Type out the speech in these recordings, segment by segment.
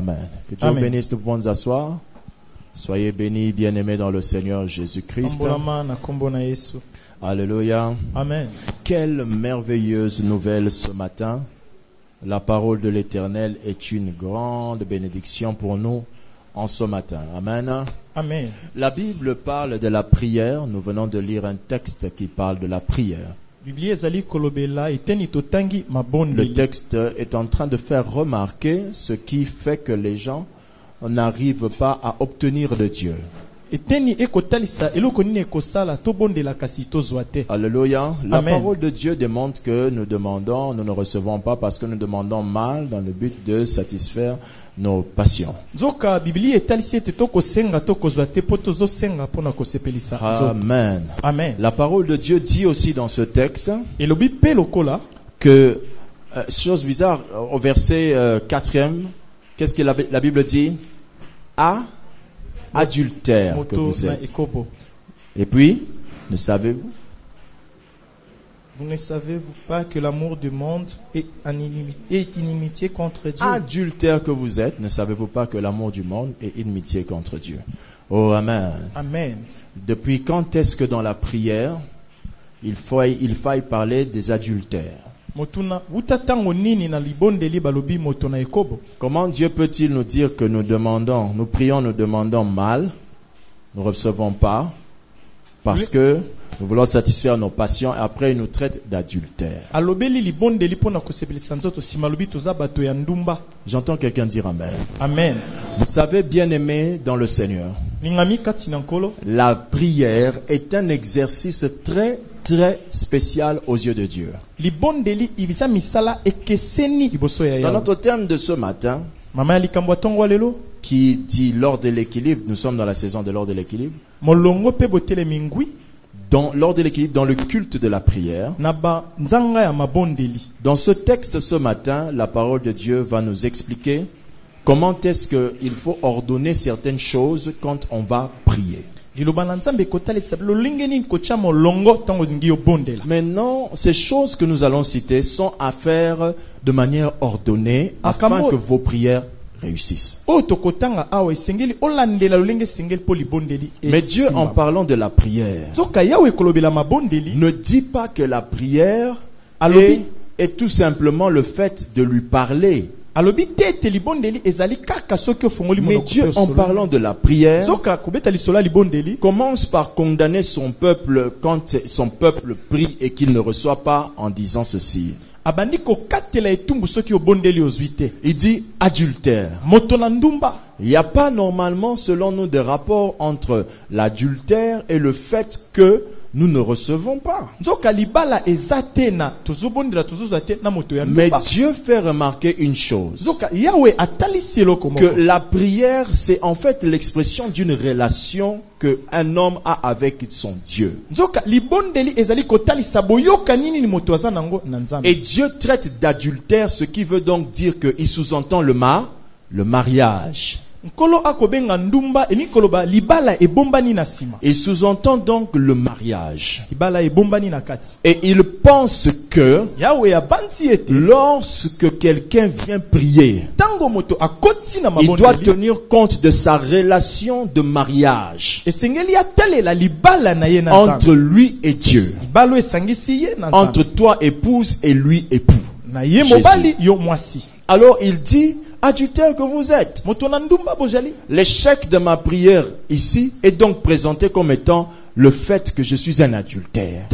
Amen. Que Dieu Amen. bénisse, nous pouvons nous asseoir. Soyez bénis, bien-aimés dans le Seigneur Jésus-Christ. Alléluia. Amen. Quelle merveilleuse nouvelle ce matin. La parole de l'Éternel est une grande bénédiction pour nous en ce matin. Amen. Amen. La Bible parle de la prière. Nous venons de lire un texte qui parle de la prière. Le texte est en train de faire remarquer ce qui fait que les gens n'arrivent pas à obtenir de Dieu. Alléluia. La Amen. parole de Dieu démontre que nous demandons, nous ne recevons pas parce que nous demandons mal dans le but de satisfaire nos passions. Amen. Amen. La parole de Dieu dit aussi dans ce texte que, chose bizarre, au verset 4e, qu'est-ce que la Bible dit? Adultère que vous êtes. Et puis, ne savez-vous? Vous ne savez-vous pas que l'amour du monde est inimitié contre Dieu? Adultère que vous êtes, ne savez-vous pas que l'amour du monde est inimitié contre Dieu? Oh, Amen. Amen. Depuis quand est-ce que dans la prière, il faille parler des adultères? Comment Dieu peut-il nous dire que nous prions, nous demandons mal, nous ne recevons pas, parce que nous voulons satisfaire nos passions et après il nous traite d'adultère? J'entends quelqu'un dire Amen. Amen. Vous savez, bien-aimés dans le Seigneur, la prière est un exercice très spécial aux yeux de Dieu. Dans notre terme de ce matin, qui dit l'ordre de l'équilibre, nous sommes dans la saison de l'ordre de l'équilibre. Dans l'ordre de l'équilibre, dans le culte de la prière. Dans ce texte ce matin, la parole de Dieu va nous expliquer comment est-ce qu'il faut ordonner certaines choses quand on va prier. Maintenant, ces choses que nous allons citer sont à faire de manière ordonnée afin que vos prières réussissent. Mais Dieu, en parlant de la prière, ne dit pas que la prière est tout simplement le fait de lui parler. Mais Dieu, en parlant de la prière, commence par condamner son peuple quand son peuple prie et qu'il ne reçoit pas en disant ceci. Il dit adultère. Il n'y a pas normalement, selon nous, de rapport entre l'adultère et le fait que nous ne recevons pas. Mais Dieu fait remarquer une chose. Que la prière, c'est en fait l'expression d'une relation qu'un homme a avec son Dieu. Et Dieu traite d'adultère, ce qui veut donc dire qu'il sous-entend le mariage. Il sous-entend donc le mariage. Et il pense que lorsque quelqu'un vient prier, il doit tenir compte de sa relation de mariage entre lui et Dieu, entre toi épouse et lui époux. Jésus. Alors il dit adultère que vous êtes. L'échec de ma prière ici est donc présenté comme étant le fait que je suis un adultère.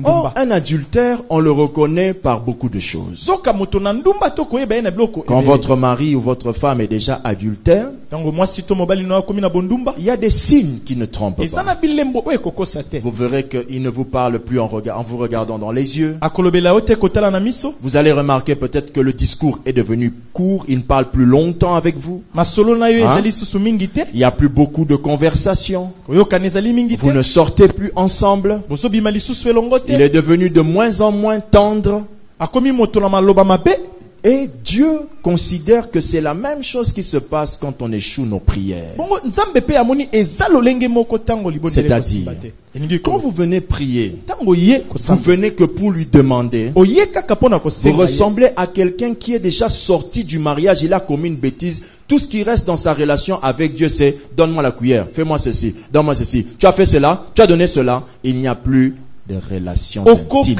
Or, un adultère, on le reconnaît par beaucoup de choses. Quand votre mari ou votre femme est déjà adultère, il y a des signes qui ne trompent pas. Vous verrez qu'il ne vous parle plus en vous regardant dans les yeux. Vous allez remarquer peut-être que le discours est devenu court, il ne parle plus longtemps avec vous. Il n'y a plus beaucoup de conversation. Vous ne sortez plus ensemble. Il est devenu de moins en moins tendre. Et Dieu considère que c'est la même chose qui se passe quand on échoue nos prières. C'est-à-dire, quand vous venez prier, vous venez que pour lui demander. Vous ressemblez à quelqu'un qui est déjà sorti du mariage, il a commis une bêtise. Tout ce qui reste dans sa relation avec Dieu, c'est donne-moi la cuillère, fais-moi ceci, donne-moi ceci. Tu as fait cela, tu as donné cela. Il n'y a plus de relations intimes.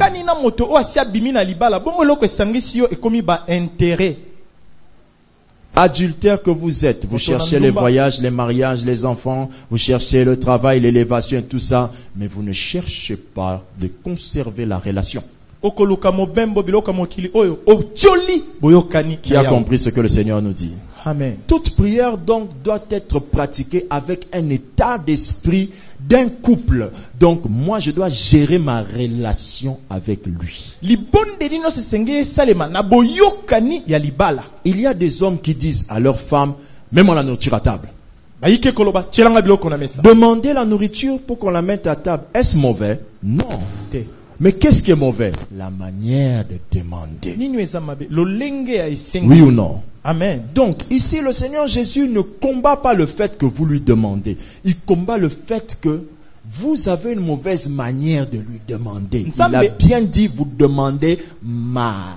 Adultère que vous êtes, vous cherchez les voyages, les mariages, les enfants, vous cherchez le travail, l'élévation, tout ça, mais vous ne cherchez pas de conserver la relation. Qui a compris ce que le Seigneur nous dit? Amen. Toute prière donc doit être pratiquée avec un état d'esprit d'un couple. Donc moi je dois gérer ma relation avec lui. Il y a des hommes qui disent à leur femme, mets-moi la nourriture à table. Demander la nourriture pour qu'on la mette à table, est-ce mauvais? Non. Mais qu'est-ce qui est mauvais? La manière de demander. Oui ou non? Amen. Donc, ici, le Seigneur Jésus ne combat pas le fait que vous lui demandez. Il combat le fait que vous avez une mauvaise manière de lui demander. Il a bien dit, vous demandez mal.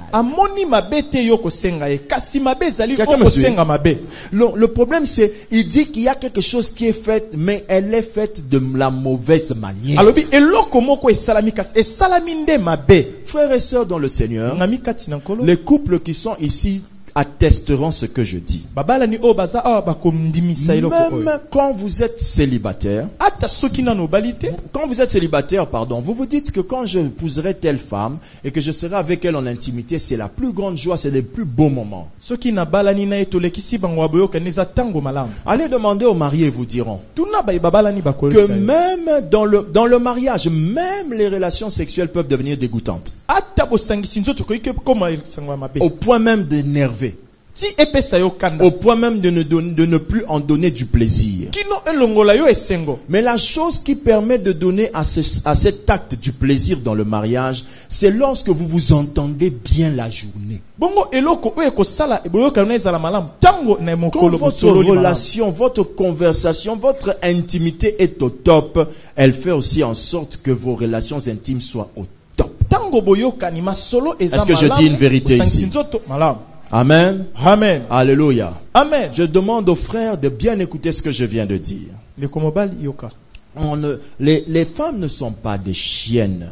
Le problème, c'est, il dit qu'il y a quelque chose qui est fait, mais elle est faite de la mauvaise manière. Frères et sœurs dans le Seigneur, les couples qui sont ici attesteront ce que je dis. Même quand vous êtes célibataire, vous vous dites que quand je épouserai telle femme et que je serai avec elle en intimité, c'est la plus grande joie, c'est le plus beau moment. Allez demander aux mariés, ils vous diront que même dans le mariage, même les relations sexuelles peuvent devenir dégoûtantes. Au point même d'énerver. Au point même de ne plus en donner du plaisir. Mais la chose qui permet de donner à cet acte du plaisir dans le mariage, c'est lorsque vous vous entendez bien la journée. Quand votre relation, votre conversation, votre intimité est au top, elle fait aussi en sorte que vos relations intimes soient au top. Est-ce que je dis une vérité ici? Amen. Amen. Alléluia. Amen. Je demande aux frères de bien écouter ce que je viens de dire. Les femmes ne sont pas des chiennes.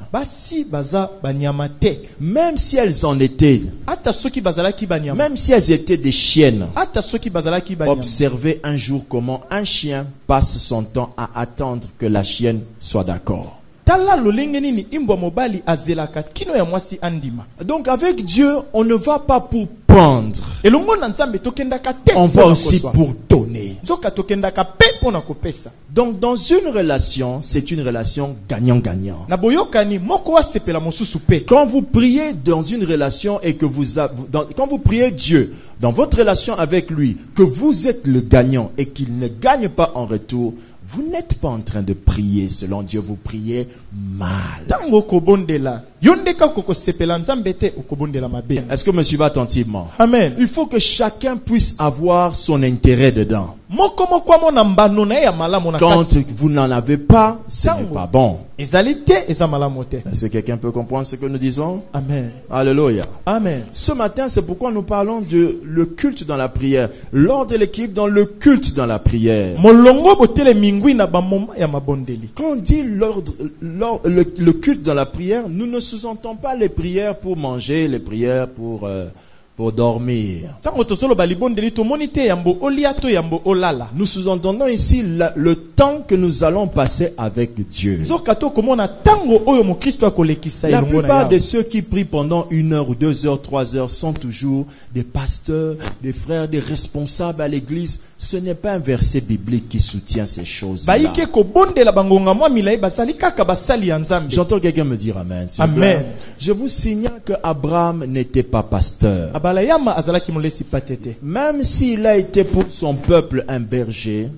Même si elles en étaient. Même si elles étaient des chiennes. Observez un jour comment un chien passe son temps à attendre que la chienne soit d'accord. Donc avec Dieu, on ne va pas pour prendre. On va aussi pour donner. Donc dans une relation, c'est une relation gagnant-gagnant. Quand vous priez dans une relation et que quand vous priez Dieu, dans votre relation avec lui, que vous êtes le gagnant et qu'il ne gagne pas en retour, vous n'êtes pas en train de prier selon Dieu, vous priez mal. Est-ce que me suivez attentivement? Amen. Il faut que chacun puisse avoir son intérêt dedans. Quand vous n'en avez pas, ce n'est pas bon. Est-ce que quelqu'un peut comprendre ce que nous disons? Amen. Alléluia. Amen. Ce matin, c'est pourquoi nous parlons de le culte dans la prière. L'ordre de l'équipe dans le culte dans la prière. Quand on dit le culte dans la prière, nous ne sous-entendons pas les prières pour manger, les prières pour dormir. Nous sous-entendons ici le temps que nous allons passer avec Dieu. La plupart de ceux qui prient pendant 1 heure ou 2 heures, 3 heures sont toujours des pasteurs, des frères, des responsables à l'église. Ce n'est pas un verset biblique qui soutient ces choses-là. J'entends quelqu'un me dire amen. Amen. Je vous signale que Abraham n'était pas pasteur. Même s'il a été pour son peuple un berger,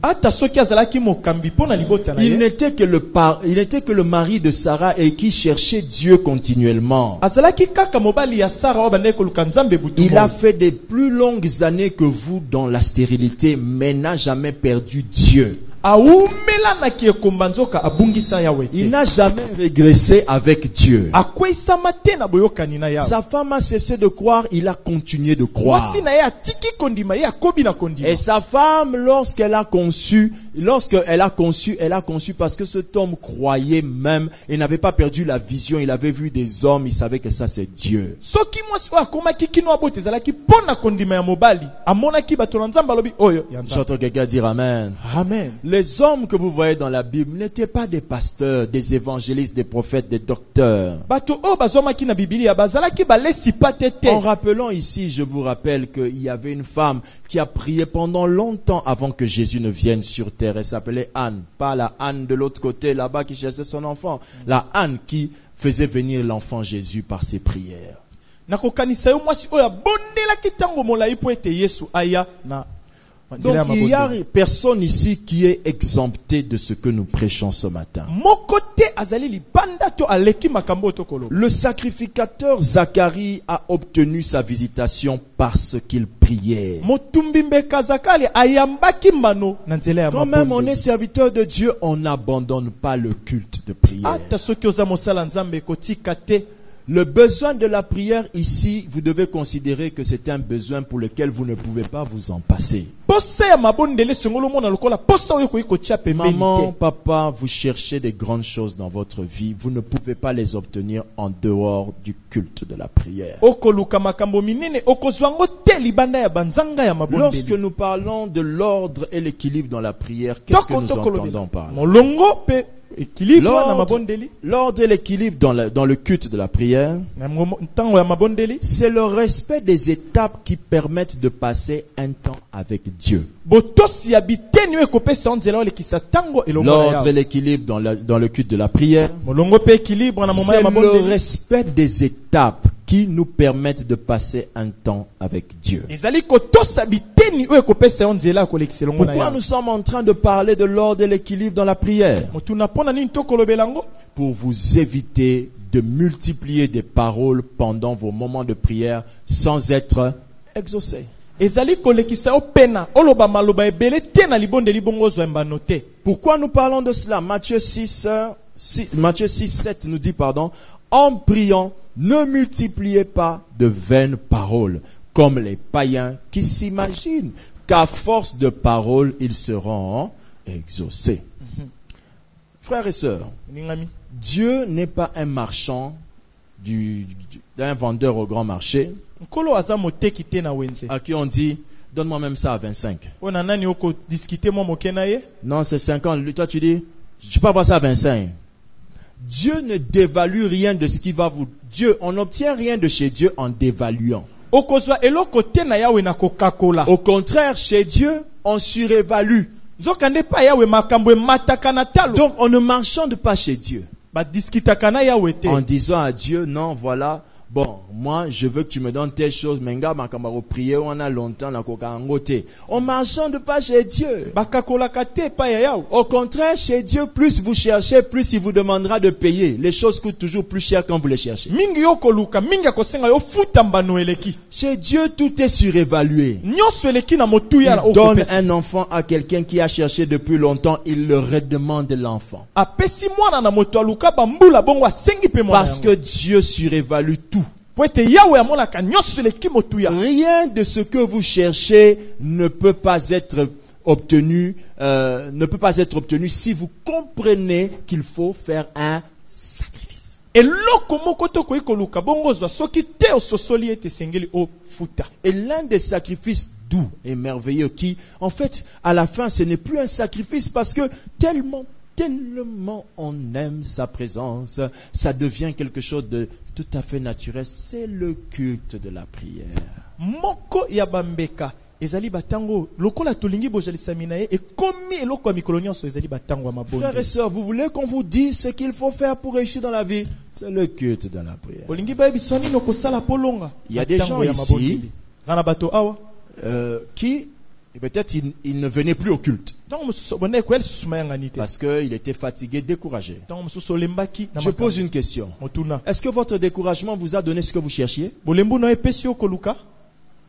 il n'était que le mari de Sarah et qui cherchait Dieu continuellement. Il a fait des plus longues années que vous dans la stérilité, mais n'a jamais perdu Dieu. Il n'a jamais régressé avec Dieu. Sa femme a cessé de croire, il a continué de croire. Et sa femme, lorsqu'elle a conçu, elle a conçu parce que cet homme croyait même, il n'avait pas perdu la vision, il avait vu des hommes, il savait que ça c'est Dieu. J'entends quelqu'un dire Amen. Amen. Les hommes que vous voyez dans la Bible n'étaient pas des pasteurs, des évangélistes, des prophètes, des docteurs. En rappelant ici, je vous rappelle qu'il y avait une femme qui a prié pendant longtemps avant que Jésus ne vienne sur terre. Elle s'appelait Anne. Pas la Anne de l'autre côté là-bas qui cherchait son enfant. La Anne qui faisait venir l'enfant Jésus par ses prières. Donc il n'y a personne ici qui est exempté de ce que nous prêchons ce matin. Le sacrificateur Zacharie a obtenu sa visitation parce qu'il priait. Quand même on est serviteur de Dieu, on n'abandonne pas le culte de prière. Le besoin de la prière ici, vous devez considérer que c'est un besoin pour lequel vous ne pouvez pas vous en passer. Maman, papa, vous cherchez des grandes choses dans votre vie. Vous ne pouvez pas les obtenir en dehors du culte de la prière. Lorsque nous parlons de l'ordre et l'équilibre dans la prière, qu'est-ce que nous entendons par là? L'ordre et l'équilibre dans le culte de la prière, c'est le respect des étapes qui permettent de passer un temps avec Dieu. L'ordre et l'équilibre dans le culte de la prière, c'est le respect des étapes qui nous permettent de passer un temps avec Dieu. Pourquoi nous sommes en train de parler de l'ordre et l'équilibre dans la prière? Pour vous éviter de multiplier des paroles pendant vos moments de prière sans être exaucés. Pourquoi nous parlons de cela? Matthieu 6, 7 nous dit, en priant, ne multipliez pas de vaines paroles, comme les païens qui s'imaginent qu'à force de paroles, ils seront exaucés. Frères et sœurs, Dieu n'est pas un marchand, d'un vendeur au grand marché, à qui on dit, donne-moi même ça à 25. Non, c'est 50. Toi, tu dis, je peux avoir ça à 25. Dieu ne dévalue rien de ce qui va vous... on n'obtient rien de chez Dieu en dévaluant. Au contraire, chez Dieu, on surévalue. Donc, on ne marchande pas chez Dieu. En disant à Dieu, non, voilà... Bon, moi, je veux que tu me donnes telle chose. On a longtemps. On marchande pas chez Dieu. Au contraire, chez Dieu, plus vous cherchez, plus il vous demandera de payer. Les choses coûtent toujours plus cher quand vous les cherchez. Chez Dieu, tout est surévalué. Il donne un enfant à quelqu'un qui a cherché depuis longtemps. Il le redemande l'enfant. Parce que Dieu surévalue tout. Rien de ce que vous cherchez ne peut pas être obtenu, si vous comprenez qu'il faut faire un sacrifice. Et l'un des sacrifices doux et merveilleux qui, en fait, à la fin, ce n'est plus un sacrifice parce que tellement on aime sa présence, ça devient quelque chose de tout à fait naturel. C'est le culte de la prière. Moko yabambeka ezali batango lokola tolingi bojalisamina et komi eloko ya mikolo nyonso ezali batango ya mabonde. Frères et sœurs, vous voulez qu'on vous dise ce qu'il faut faire pour réussir dans la vie? C'est le culte de la prière. Il y a des gens ici qui peut-être il ne venait plus au culte parce qu'il était fatigué, découragé. Je pose une question. Est-ce que votre découragement vous a donné ce que vous cherchiez?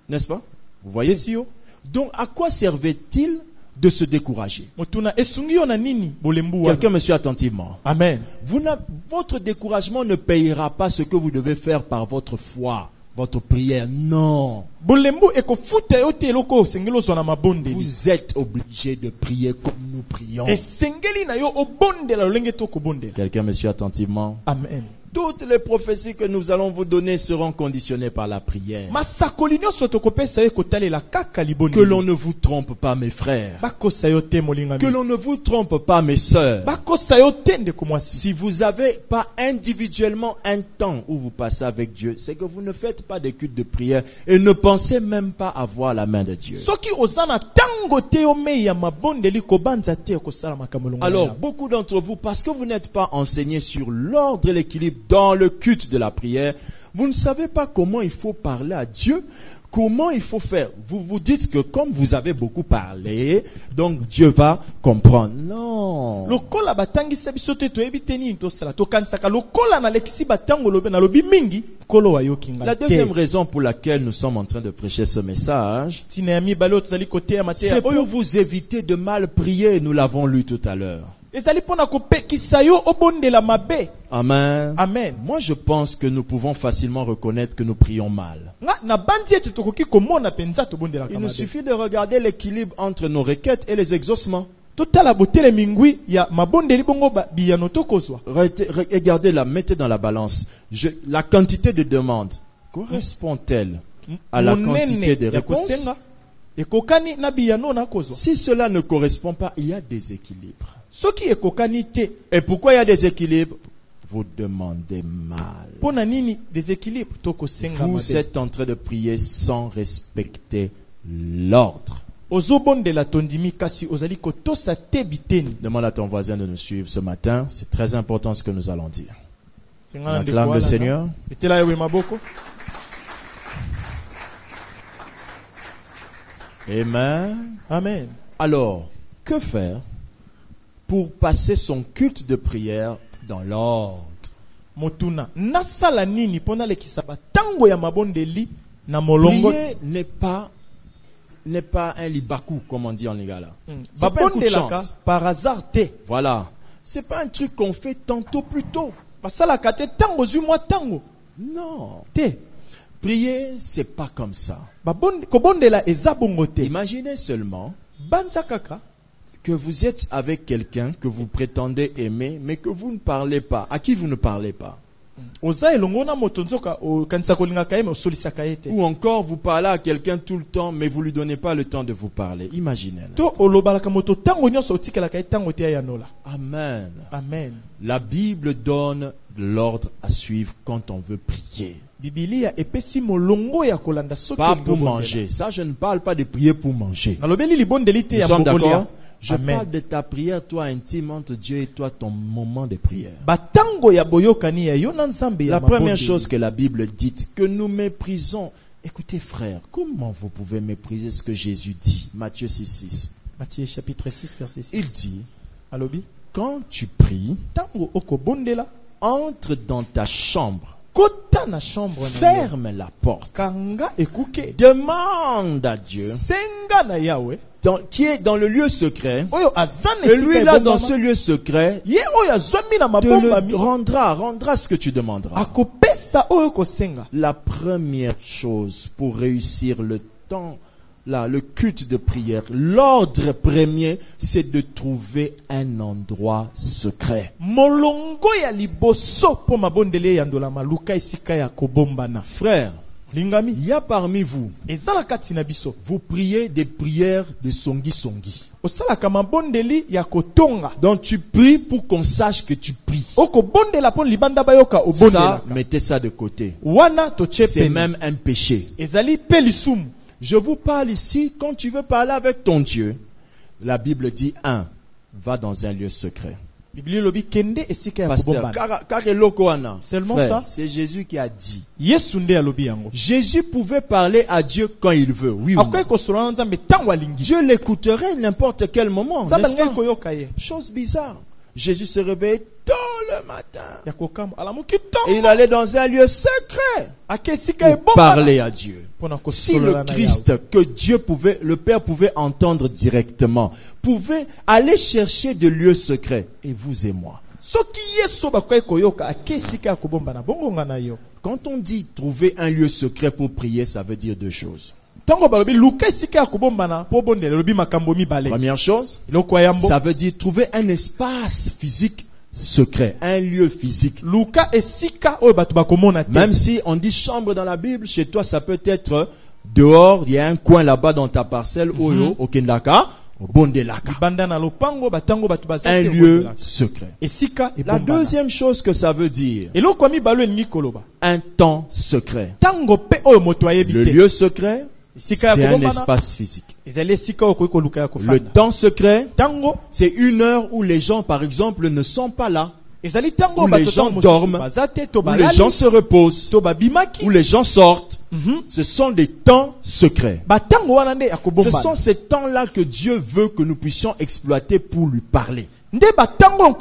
N'est-ce pas? Vous voyez? Donc à quoi servait-il de se décourager? Quelqu'un me suit attentivement. Amen. Votre découragement ne payera pas ce que vous devez faire par votre foi, votre prière. Non. Vous êtes obligé de prier comme nous prions. Quelqu'un me suit attentivement. Amen. Toutes les prophéties que nous allons vous donner seront conditionnées par la prière. Que l'on ne vous trompe pas, mes frères. Que l'on ne vous trompe pas, mes sœurs. Si vous n'avez pas individuellement un temps où vous passez avec Dieu, c'est que vous ne faites pas des cultes de prière et ne pensez même pas avoir la main de Dieu. Alors, beaucoup d'entre vous, parce que vous n'êtes pas enseignés sur l'ordre et l'équilibre dans le culte de la prière, vous ne savez pas comment il faut parler à Dieu, comment il faut faire. Vous vous dites que comme vous avez beaucoup parlé, donc Dieu va comprendre. Non. La deuxième raison pour laquelle nous sommes en train de prêcher ce message, c'est pour vous éviter de mal prier. Nous l'avons lu tout à l'heure. Amen. Amen. Moi, je pense que nous pouvons facilement reconnaître que nous prions mal. Il nous suffit de regarder l'équilibre entre nos requêtes et les exaucements. Regardez-la, mettez dans la balance. La quantité de demandes correspond-elle à la quantité de réponses? Si cela ne correspond pas, il y a des équilibres. Et pourquoi il y a des équilibres? Vous demandez mal. Vous êtes en train de prier sans respecter l'ordre. Demande à ton voisin de nous suivre ce matin. C'est très important ce que nous allons dire. On acclame le Seigneur. Amen. Amen. Alors, que faire pour passer son culte de prière dans l'ordre? Prier n'est pas un libakou, comme on dit en lingala. C'est pas un coup de chance. Par hasard. Voilà. C'est pas un truc qu'on fait tantôt plus tôt. Non. Prier, c'est pas comme ça. Imaginez seulement que vous êtes avec quelqu'un que vous prétendez aimer, mais que vous ne parlez pas. À qui vous ne parlez pas? Ou encore vous parlez à quelqu'un tout le temps, mais vous ne lui donnez pas le temps de vous parler. Imaginez. Amen. Amen. La Bible donne l'ordre à suivre quand on veut prier. Pas pour manger. Ça, je ne parle pas de prier pour manger. Nous sommes d'accord? Je parle de ta prière, toi, intime entre Dieu et toi, ton moment de prière. La première chose que la Bible dit, que nous méprisons. Écoutez, frère, comment vous pouvez mépriser ce que Jésus dit? Matthieu 6:6. Matthieu chapitre 6, verset 6. Il dit, quand tu pries, entre dans ta chambre. Ferme la porte. Demande à Dieu qui est dans le lieu secret. Et lui là dans ce lieu secret te le rendra ce que tu demanderas. La première chose pour réussir le temps, le culte de prière, l'ordre premier, c'est de trouver un endroit secret. Frère, il y a parmi vous, vous priez des prières de songi. Donc tu pries pour qu'on sache que tu pries. Ça, mettez ça de côté. C'est même un péché. Je vous parle ici, quand tu veux parler avec ton Dieu, la Bible dit, va dans un lieu secret. Pasteur, seulement ça. C'est Jésus qui a dit. Jésus pouvait parler à Dieu quand il veut. Oui ou non? Dieu l'écouterait n'importe quel moment. N'est-ce pas? Chose bizarre. Jésus se réveillait tôt le matin. Et il allait dans un lieu secret pour parler à Dieu. Si le Christ, que Dieu pouvait, le Père pouvait entendre directement, pouvait aller chercher de lieux secrets, et vous et moi. Quand on dit trouver un lieu secret pour prier, ça veut dire deux choses. Première chose, ça veut dire trouver un espace physique secret, un lieu physique. Même si on dit chambre dans la Bible, chez toi ça peut être dehors, il y a un coin là-bas dans ta parcelle, au Kendaka, au Bondelaka. Un lieu secret. La deuxième chose que ça veut dire, un temps secret. Le lieu secret, c'est un espace physique. Le temps secret, c'est une heure où les gens, par exemple, ne sont pas là. Où les gens dorment, où les gens se reposent, où les gens sortent. Ce sont des temps secrets. Ce sont ces temps-là que Dieu veut que nous puissions exploiter pour lui parler. Maintenant,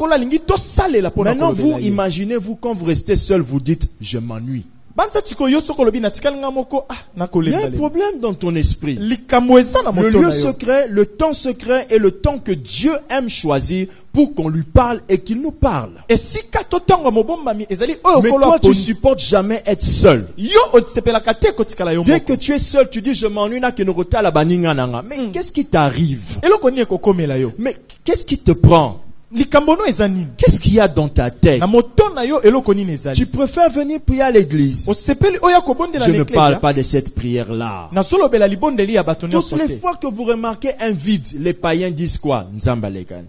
vous imaginez-vous quand vous restez seul, vous dites « je m'ennuie ». Il y a un problème dans ton esprit. Le lieu secret, le temps secret est le temps que Dieu aime choisir pour qu'on lui parle et qu'il nous parle. Mais toi, tu supportes jamais être seul. Dès que tu es seul, tu dis je m'ennuie. Mais qu'est-ce qui t'arrive? Mais qu'est-ce qui te prend? Qu'est-ce qu'il y a dans ta tête? Tu préfères venir prier à l'église. Je ne parle pas de cette prière-là. Toutes les fois que vous remarquez un vide, les païens disent quoi? Nzambalekan.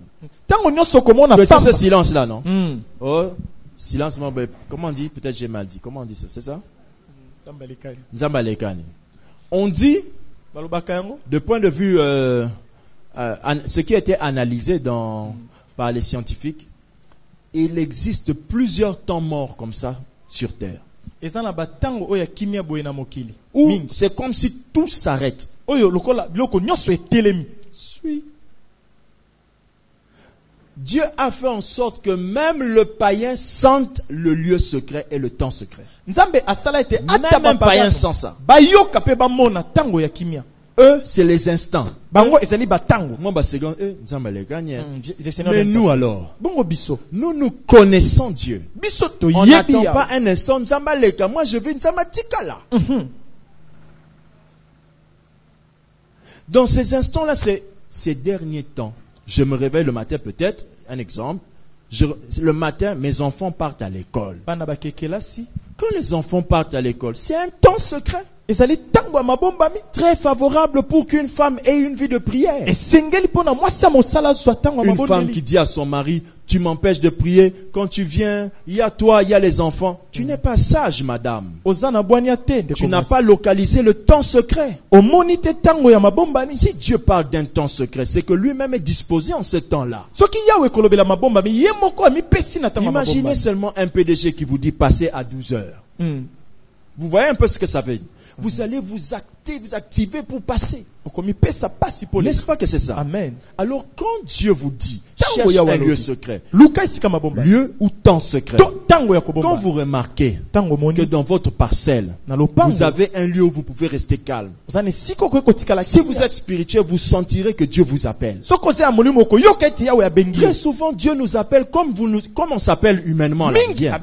C'est ce silence-là, non? Oh, silence, comment on dit? Peut-être j'ai mal dit. Comment on dit ça? C'est ça? Nzambalekan. On dit, de point de vue, ce qui a été analysé par les scientifiques, il existe plusieurs temps morts comme ça sur Terre. Où c'est comme si tout s'arrête. Dieu a fait en sorte que même le païen sente le lieu secret et le temps secret. Même un païen sent ça. Eux, c'est les instants. Mais nous alors, nous connaissons Dieu. On n'attend pas un instant. Moi je veux Nzambatikala. Dans ces instants-là, ces derniers temps, je me réveille le matin peut-être, un exemple. Le matin, mes enfants partent à l'école. Quand les enfants partent à l'école, c'est un temps secret. Très favorable pour qu'une femme ait une vie de prière. Une femme qui dit à son mari, tu m'empêches de prier, quand tu viens, il y a toi, il y a les enfants. Tu n'es pas sage, madame. Tu n'as pas localisé le temps secret. Si Dieu parle d'un temps secret, c'est que lui-même est disposé en ce temps-là. Imaginez seulement un PDG qui vous dit passer à 12 heures. Vous voyez un peu ce que ça veut dire. Vous allez vous activer pour passer. N'est-ce pas que c'est ça? Amen. Alors quand Dieu vous dit, cherche un lieu secret, lieu ou temps secret, quand vous remarquez que dans votre parcelle, vous avez un lieu où vous pouvez rester calme. Si vous êtes spirituel, vous sentirez que Dieu vous appelle. Très souvent, Dieu nous appelle comme on s'appelle humainement. Là, viens.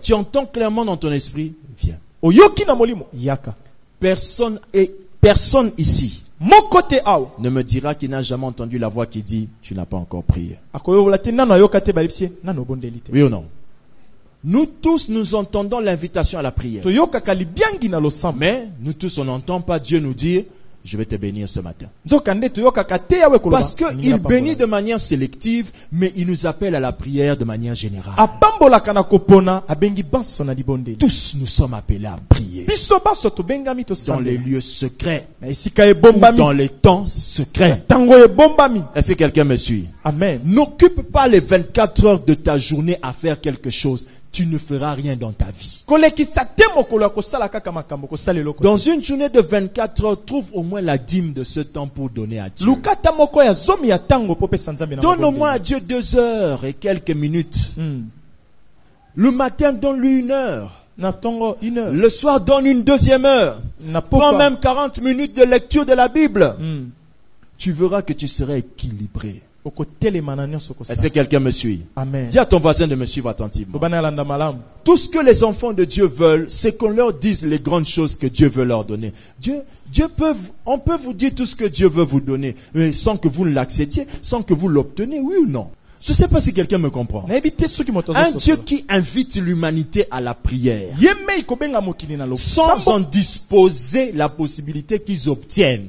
Tu entends clairement dans ton esprit, viens. Personne ici ne me dira qu'il n'a jamais entendu la voix qui dit tu n'as pas encore prié. Oui ou non? Nous tous nous entendons l'invitation à la prière. Mais nous tous on n'entend pas Dieu nous dire Je vais te bénir ce matin. Parce qu'il bénit de manière sélective, mais il nous appelle à la prière de manière générale. Tous nous sommes appelés à prier. Dans les lieux secrets. Ou dans les temps secrets. Est-ce que quelqu'un me suit? Amen. N'occupe pas les 24 heures de ta journée à faire quelque chose. Tu ne feras rien dans ta vie. Dans une journée de 24 heures, trouve au moins la dîme de ce temps pour donner à Dieu. Donne au moins à Dieu 2 heures et quelques minutes. Le matin, donne-lui 1 heure. Le soir, donne une 2e heure. Prends même 40 minutes de lecture de la Bible. Tu verras que tu seras équilibré. Est-ce que quelqu'un me suit? Amen. Dis à ton voisin de me suivre attentivement. Tout ce que les enfants de Dieu veulent, c'est qu'on leur dise les grandes choses que Dieu veut leur donner. On peut vous dire tout ce que Dieu veut vous donner, mais sans que vous l'acceptiez, sans que vous l'obteniez, oui ou non? Je ne sais pas si quelqu'un me comprend. Un Dieu qui invite l'humanité à la prière, sans en disposer la possibilité qu'ils obtiennent.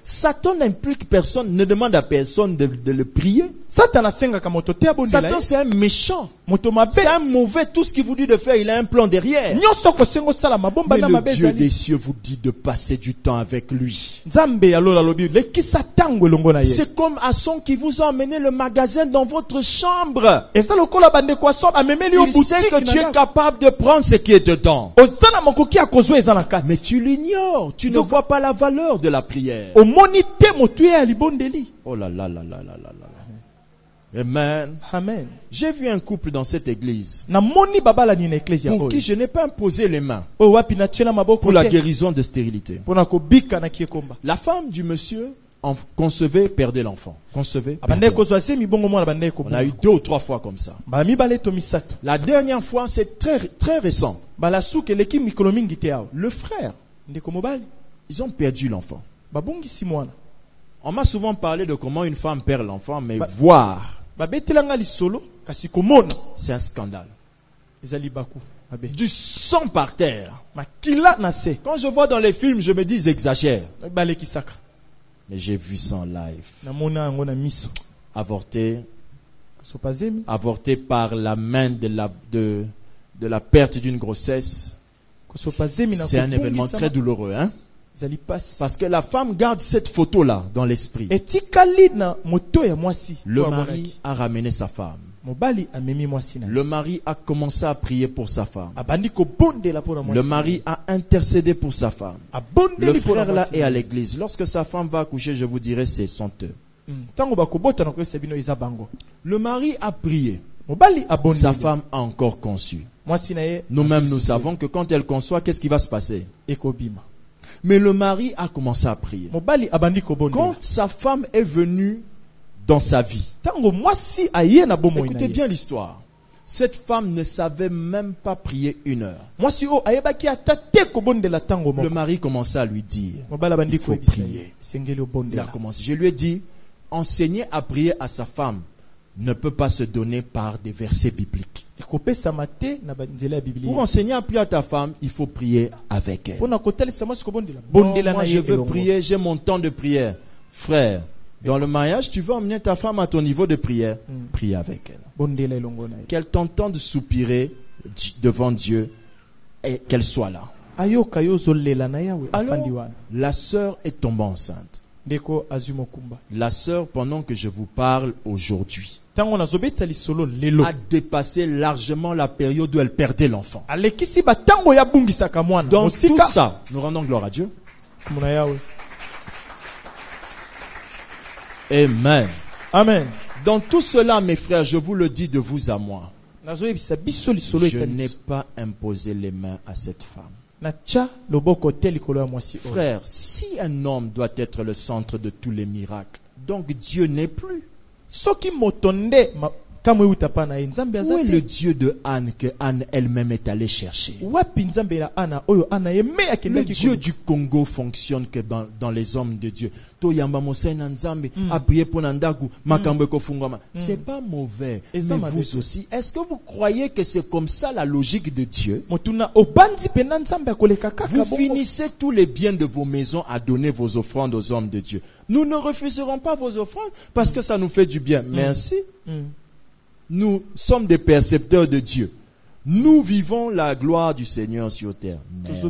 Satan n'implique personne, ne demande à personne de le prier. Satan c'est un méchant. C'est un mauvais. Tout ce qu'il vous dit de faire, il a un plan derrière. Mais le Dieu des cieux vous dit de passer du temps avec lui. C'est comme Asson qui vous a emmené le magasin dans votre chambre. Il sait que Dieu est capable de prendre ce qui est dedans. Mais tu l'ignores. Tu ne vois pas la valeur de la prière. Oh là là là là là là là. Amen. Amen. J'ai vu un couple dans cette église pour qui je n'ai pas imposé les mains pour la guérison de stérilité. La femme du monsieur concevait, perdait l'enfant. Concevait, perdait. On a eu 2 ou 3 fois comme ça. La dernière fois, c'est très récent. Le frère, ils ont perdu l'enfant. On m'a souvent parlé de comment une femme perd l'enfant, mais voir, c'est un scandale. Du sang par terre. Quand je vois dans les films, je me dis ils exagèrent. Mais j'ai vu ça en live. Avorté par la main de la perte d'une grossesse. C'est un événement très douloureux, hein? Parce que la femme garde cette photo-là dans l'esprit. Le mari a ramené sa femme. Le mari a commencé à prier pour sa femme. Le mari a intercédé pour sa femme. Le frère là est à l'église. Lorsque sa femme va accoucher, je vous dirai c'est honteux. Le mari a prié. Sa femme a encore conçu. Nous-mêmes nous savons que quand elle conçoit, qu'est-ce qui va se passer? Mais le mari a commencé à prier. Quand sa femme est venue dans sa vie, écoutez bien l'histoire. Cette femme ne savait même pas prier 1 heure. Le mari commençait à lui dire, il faut prier. Il a commencé. Je lui ai dit, enseigner à prier à sa femme ne peut pas se donner par des versets bibliques. Pour enseigner à prier à ta femme, il faut prier avec elle. Moi, je veux prier, j'ai mon temps de prière. Frère, dans le mariage, tu veux emmener ta femme à ton niveau de prière, prie avec elle. Qu'elle t'entende soupirer devant Dieu et qu'elle soit là. Alors, la sœur est tombée enceinte. La sœur, pendant que je vous parle aujourd'hui, a dépassé largement la période où elle perdait l'enfant. Dans tout ça, nous rendons gloire à Dieu. Amen. Amen. Dans tout cela, mes frères, je vous le dis de vous à moi, je n'ai pas imposé les mains à cette femme. Frère, si un homme doit être le centre de tous les miracles, donc Dieu n'est plus. Où est le Dieu de Anne que Anne elle-même est allée chercher? Le Dieu du Congo fonctionne que dans les hommes de Dieu. C'est pas mauvais. Mais vous aussi, est-ce que vous croyez que c'est comme ça la logique de Dieu? Vous finissez tous les biens de vos maisons à donner vos offrandes aux hommes de Dieu. Nous ne refuserons pas vos offrandes parce que ça nous fait du bien. Merci. Nous sommes des percepteurs de Dieu. Nous vivons la gloire du Seigneur sur terre. Merci.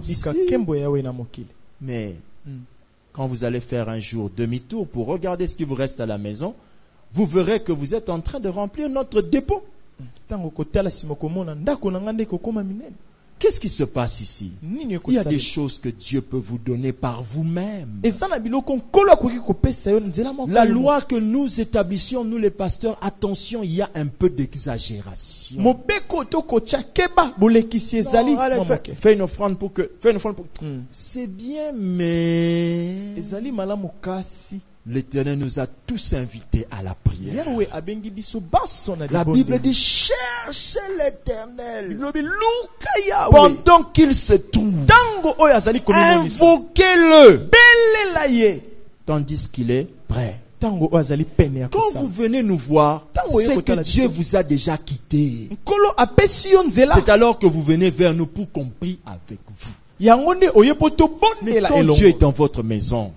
Mais quand vous allez faire un jour demi-tour pour regarder ce qui vous reste à la maison, vous verrez que vous êtes en train de remplir notre dépôt. Qu'est-ce qui se passe ici? Il y a des choses que Dieu peut vous donner par vous-même. La loi que nous établissions, nous les pasteurs, attention, il y a un peu d'exagération. Fais une offrande pour que... C'est bien, mais... L'Éternel nous a tous invités à la prière. La Bible dit, cherchez l'Éternel pendant qu'il se trouve. Invoquez-le tandis qu'il est prêt. Quand vous venez nous voir, c'est que Dieu vous a déjà quitté. C'est alors que vous venez vers nous pour qu'on prie avec vous. Mais quand Dieu est dans votre maison,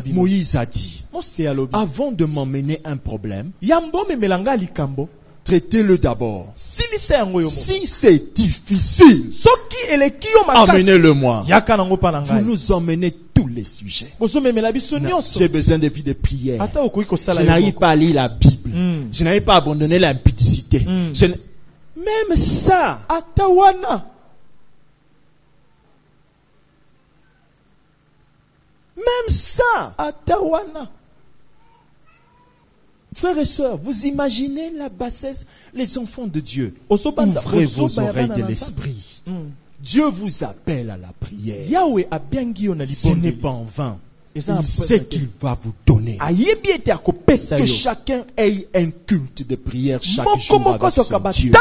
Moïse a dit, avant de m'emmener un problème, traitez-le d'abord. Si c'est difficile, emmenez-le-moi. Vous nous emmenez tous les sujets. J'ai besoin de vie de prière. Je n'arrive pas à lire la Bible. Je n'arrive pas à abandonner l'impudicité. Même ça. Même ça. Frères et sœurs, vous imaginez la bassesse, les enfants de Dieu. Ouvrez vos oreilles de l'esprit. Dieu vous appelle à la prière. Ce n'est pas en vain. Il sait qu'il va vous donner. Que chacun ait un culte de prière chaque jour avec son Dieu.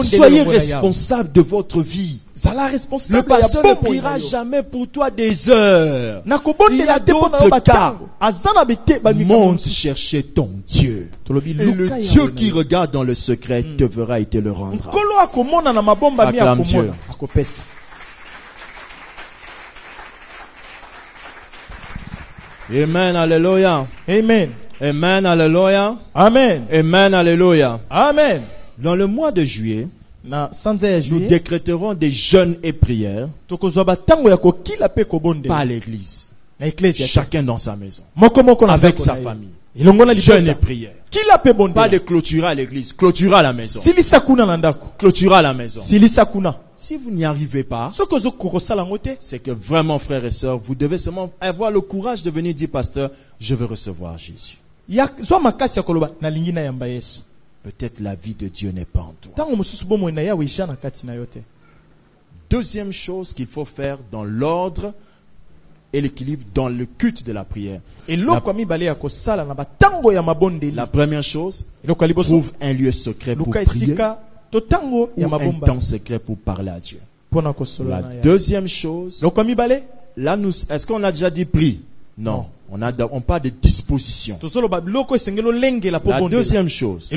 Soyez responsable de votre vie. Le pasteur ne priera jamais pour toi des heures. Il y a d'autres cas. Monte chercher ton Dieu. Et le Dieu qui regarde dans le secret te verra et te le rendra. Acclame Dieu. Amen, alléluia. Amen. Amen, alléluia. Amen. Amen, alléluia. Amen. Dans le mois de juillet, nous décréterons des jeûnes et prières. Pas à l'église. Chacun dans sa maison. Avec sa famille. Jeûne et prière. Pas de clôturer à l'église. Clôturer à la maison. Clôturer à la maison. Si vous n'y arrivez pas, c'est que vraiment, frères et sœurs, vous devez seulement avoir le courage de venir dire, pasteur, je veux recevoir Jésus. Peut-être la vie de Dieu n'est pas en toi. Deuxième chose qu'il faut faire dans l'ordre et l'équilibre dans le culte de la prière. La première chose, trouve un lieu secret pour prier. Ou un temps secret pour parler à Dieu. La deuxième chose, là est-ce qu'on a déjà dit prie? Non. On parle de disposition. La deuxième chose,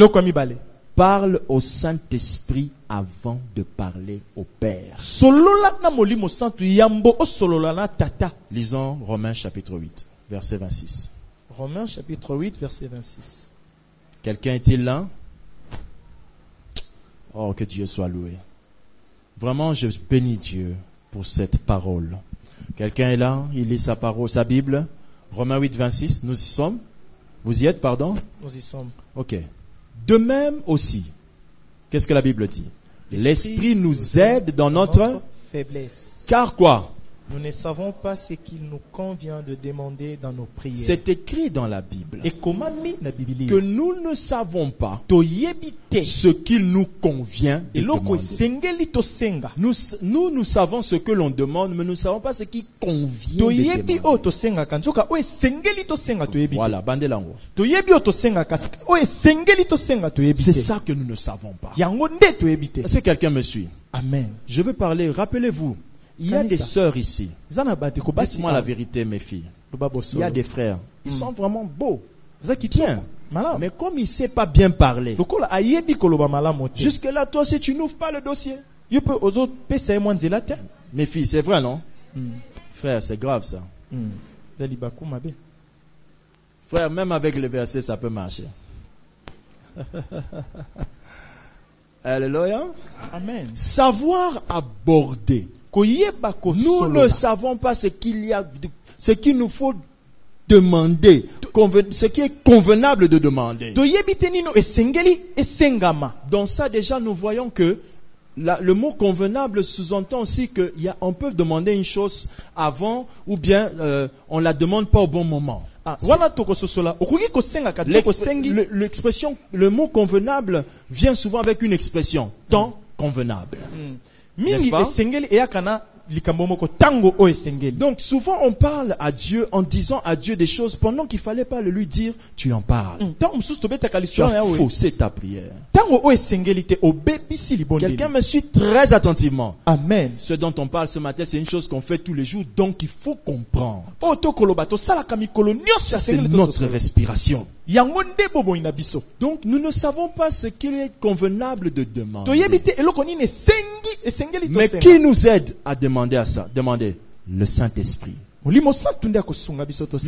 parle au Saint-Esprit avant de parler au Père. Lisons Romains chapitre 8, verset 26. Romains chapitre 8, verset 26. Quelqu'un est-il là? Oh, que Dieu soit loué. Vraiment, je bénis Dieu pour cette parole. Quelqu'un est là? Il lit sa parole, sa Bible. Romains 8, 26. Nous y sommes? Vous y êtes, pardon? Nous y sommes. Ok. De même aussi, qu'est-ce que la Bible dit? L'Esprit nous aide dans notre faiblesse. Car quoi? Nous ne savons pas ce qu'il nous convient de demander dans nos prières. C'est écrit dans la Bible Que que nous ne savons pas ce qu'il nous convient de demander. Nous savons ce que l'on demande, mais nous ne savons pas ce qui convient de demander. Voilà, bandelango. C'est ça que nous ne savons pas. Est-ce que quelqu'un me suit? Amen. Je veux parler, rappelez-vous. Il y a des sœurs ici. Dites-moi la vérité, mes filles. Il y a des frères. Ils sont vraiment beaux. Tiens. Mais comme il ne sait pas bien parler, jusque-là, toi aussi, tu n'ouvres pas le dossier. Mes filles, c'est vrai, non? Frère, c'est grave ça. Frère, même avec le verset, ça peut marcher. Alléluia. Amen. Savoir aborder. Nous ne savons pas ce qu'il y a, ce qu'il nous faut demander, ce qui est convenable de demander. Dans ça, déjà, nous voyons que le mot convenable sous-entend aussi qu'on peut demander une chose avant ou bien on ne la demande pas au bon moment. L'expression, le mot convenable vient souvent avec une expression, temps convenable. N'est-ce pas? Donc souvent on parle à Dieu en disant à Dieu des choses pendant qu'il ne fallait pas le lui dire, tu en parles. Tu as faussé ta prière. Quelqu'un me suit très attentivement. Amen. Ce dont on parle ce matin, c'est une chose qu'on fait tous les jours, donc il faut comprendre. Ça, c'est notre respiration. Donc nous ne savons pas ce qu'il est convenable de demander. Mais qui nous aide à demander à ça? Demandez le Saint-Esprit. Mes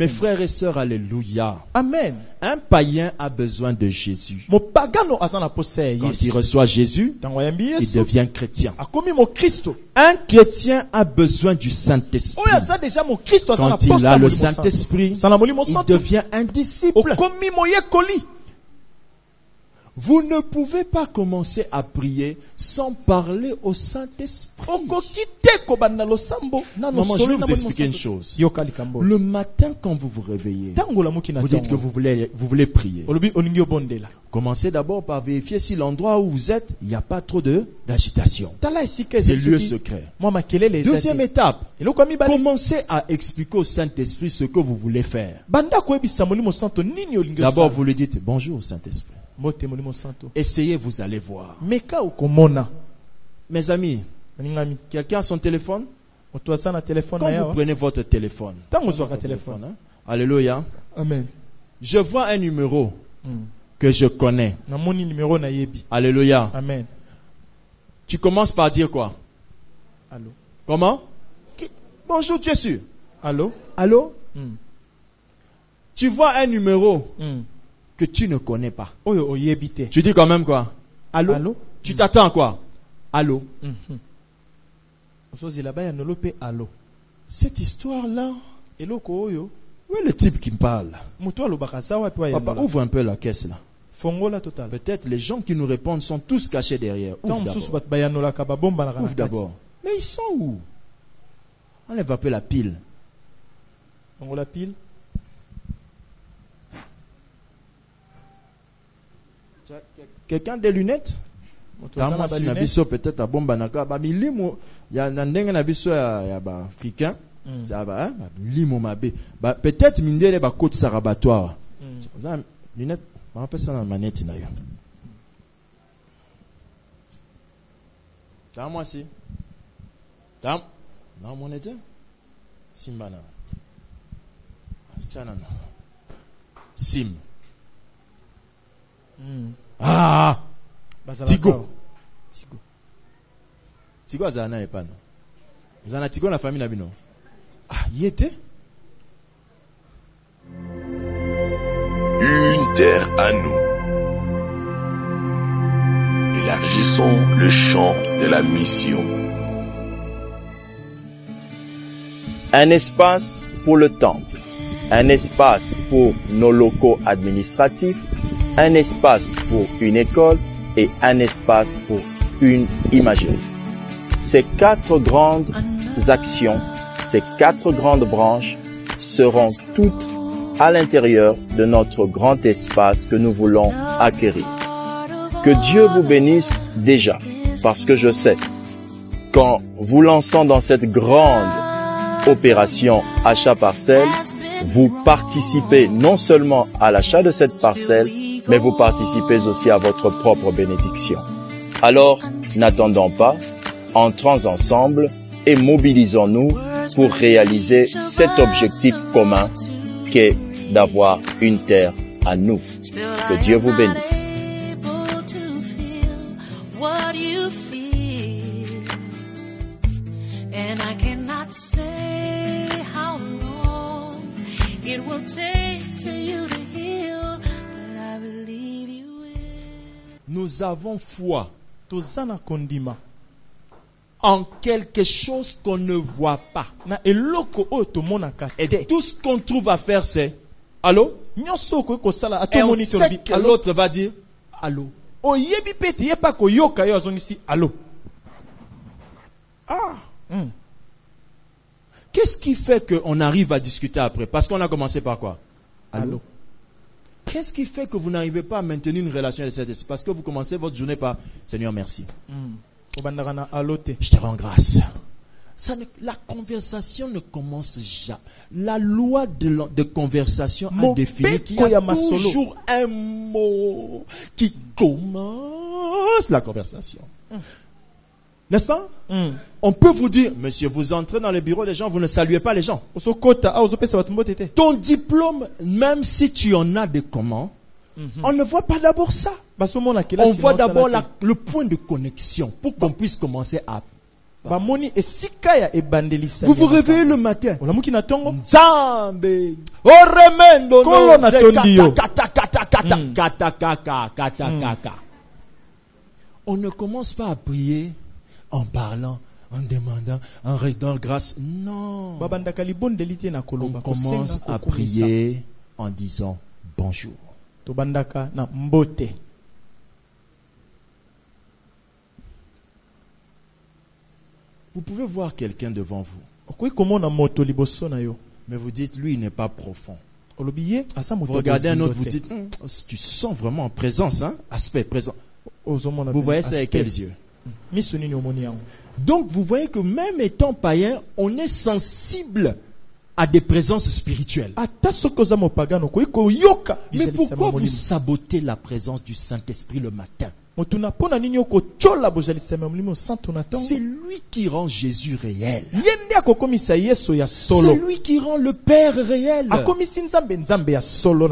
frères et sœurs, alléluia. Amen. Un païen a besoin de Jésus. Quand il reçoit Jésus, il devient chrétien. Un chrétien a besoin du Saint-Esprit. Quand il a le Saint-Esprit, il devient un disciple. Vous ne pouvez pas commencer à prier sans parler au Saint-Esprit. Maman, je vais vous expliquer une chose. Le matin, quand vous vous réveillez, vous dites que vous voulez prier. Commencez d'abord par vérifier si l'endroit où vous êtes, il n'y a pas trop d'agitation. C'est le lieu secret. Deuxième étape, commencez à expliquer au Saint-Esprit ce que vous voulez faire. D'abord, vous lui dites, bonjour Saint-Esprit. Essayez, vous allez voir. Mes amis, quelqu'un a son téléphone? Quand vous prenez votre téléphone, alléluia. Amen. Je vois un numéro que je connais. Alléluia. Amen. Tu commences par dire quoi? Allô. Comment? Bonjour, tu es sûr? Allô. Allô? Tu vois un numéro que tu ne connais pas. Tu dis quand même quoi? Allô? Allô? Tu t'attends à quoi? Allô? Cette histoire-là, où est le type qui me parle? Papa, ouvre un peu la caisse là. Peut-être les gens qui nous répondent sont tous cachés derrière. Ouvre d'abord. Mais ils sont où? Enlève un peu la pile. La pile. Quelqu'un des lunettes? Peut-être à Bombanaka. Il y a un africain. Peut-être mindele ba côte sarabatoire. Lunettes, on appelle ça la manette na yo. Moi si. Non mon était. Simbana. Sim. Ah. Tigo. Tigo azana epano. Zana Tigo na famille na bino. Ah, y était. Une terre à nous. Élargissons le champ de la mission. Un espace pour le temple, un espace pour nos locaux administratifs, un espace pour une école et un espace pour une imagerie. Ces 4 grandes actions ces 4 grandes branches seront toutes à l'intérieur de notre grand espace que nous voulons acquérir. Que Dieu vous bénisse déjà, parce que je sais qu'en vous lançant dans cette grande opération achat parcelle, vous participez non seulement à l'achat de cette parcelle, mais vous participez aussi à votre propre bénédiction. Alors, n'attendons pas, entrons ensemble et mobilisons-nous pour réaliser cet objectif commun qu'est d'avoir une terre à nous. Que Dieu vous bénisse. Nous avons foi en quelque chose qu'on ne voit pas. Et tout ce qu'on trouve à faire, c'est allô? Et on sait que l'autre va dire allô. Qu'est-ce qui fait qu'on arrive à discuter après? Parce qu'on a commencé par quoi? Allô. Qu'est-ce qui fait que vous n'arrivez pas à maintenir une relation avec cet esprit? Parce que vous commencez votre journée par Seigneur, merci. Je te rends grâce. La conversation ne commence jamais. La loi de conversation a défini qu'il y a toujours un mot qui commence la conversation. N'est-ce pas? On peut vous dire, monsieur, vous entrez dans le bureau des gens, vous ne saluez pas les gens. Ton diplôme, même si tu en as des comment, on ne voit pas d'abord ça. On voit d'abord le point de connexion pour qu'on puisse commencer à... Vous vous réveillez le matin. On ne commence pas à prier en parlant, en demandant, en rendant grâce. Non. On commence à prier en disant bonjour. Vous pouvez voir quelqu'un devant vous. Mais vous dites, lui, il n'est pas profond. Vous regardez un autre, vous dites, tu sens vraiment en présence, hein? Aspect présent. Vous voyez ça avec quels yeux? Donc vous voyez que même étant païen, on est sensible à des présences spirituelles. Mais pourquoi vous sabotez la présence du Saint-Esprit le matin? C'est lui qui rend Jésus réel. C'est lui qui rend le Père réel.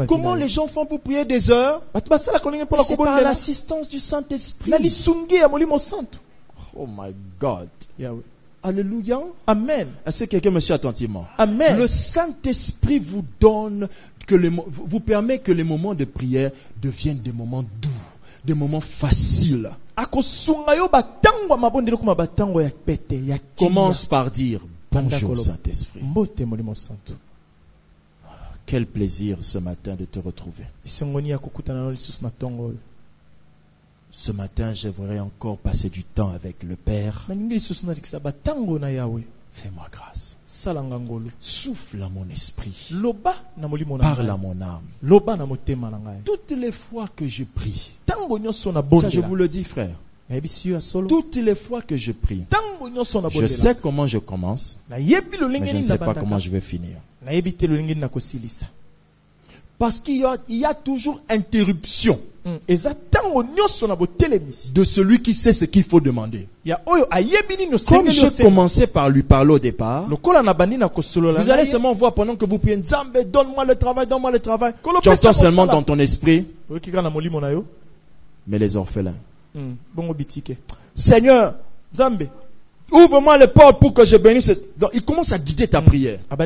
Comment les gens font pour prier des heures? C'est par l'assistance du Saint-Esprit. Oh my God. Alléluia. Amen. Est-ce que quelqu'un me suit attentivement? Amen. Le Saint-Esprit vous donne, vous permet que les moments de prière deviennent des moments doux, des moments faciles. Commence par dire bonjour Saint-Esprit. Quel plaisir ce matin de te retrouver. Ce matin, j'aimerais encore passer du temps avec le Père. Fais-moi grâce. Souffle à mon esprit. Parle à mon âme. Toutes les fois que je prie, ça je vous le dis frère, toutes les fois que je prie, je sais comment je commence, mais je ne sais pas comment je vais finir. Parce qu'il y a toujours interruption de celui qui sait ce qu'il faut demander. Comme je commençais par lui parler au départ, vous allez seulement voir pendant que vous priez, Nzambe, donne-moi le travail, donne-moi le travail. Tu entends seulement dans ton esprit, mais les orphelins. Seigneur, ouvre-moi les portes pour que je bénisse. Donc, il commence à guider ta prière. Ça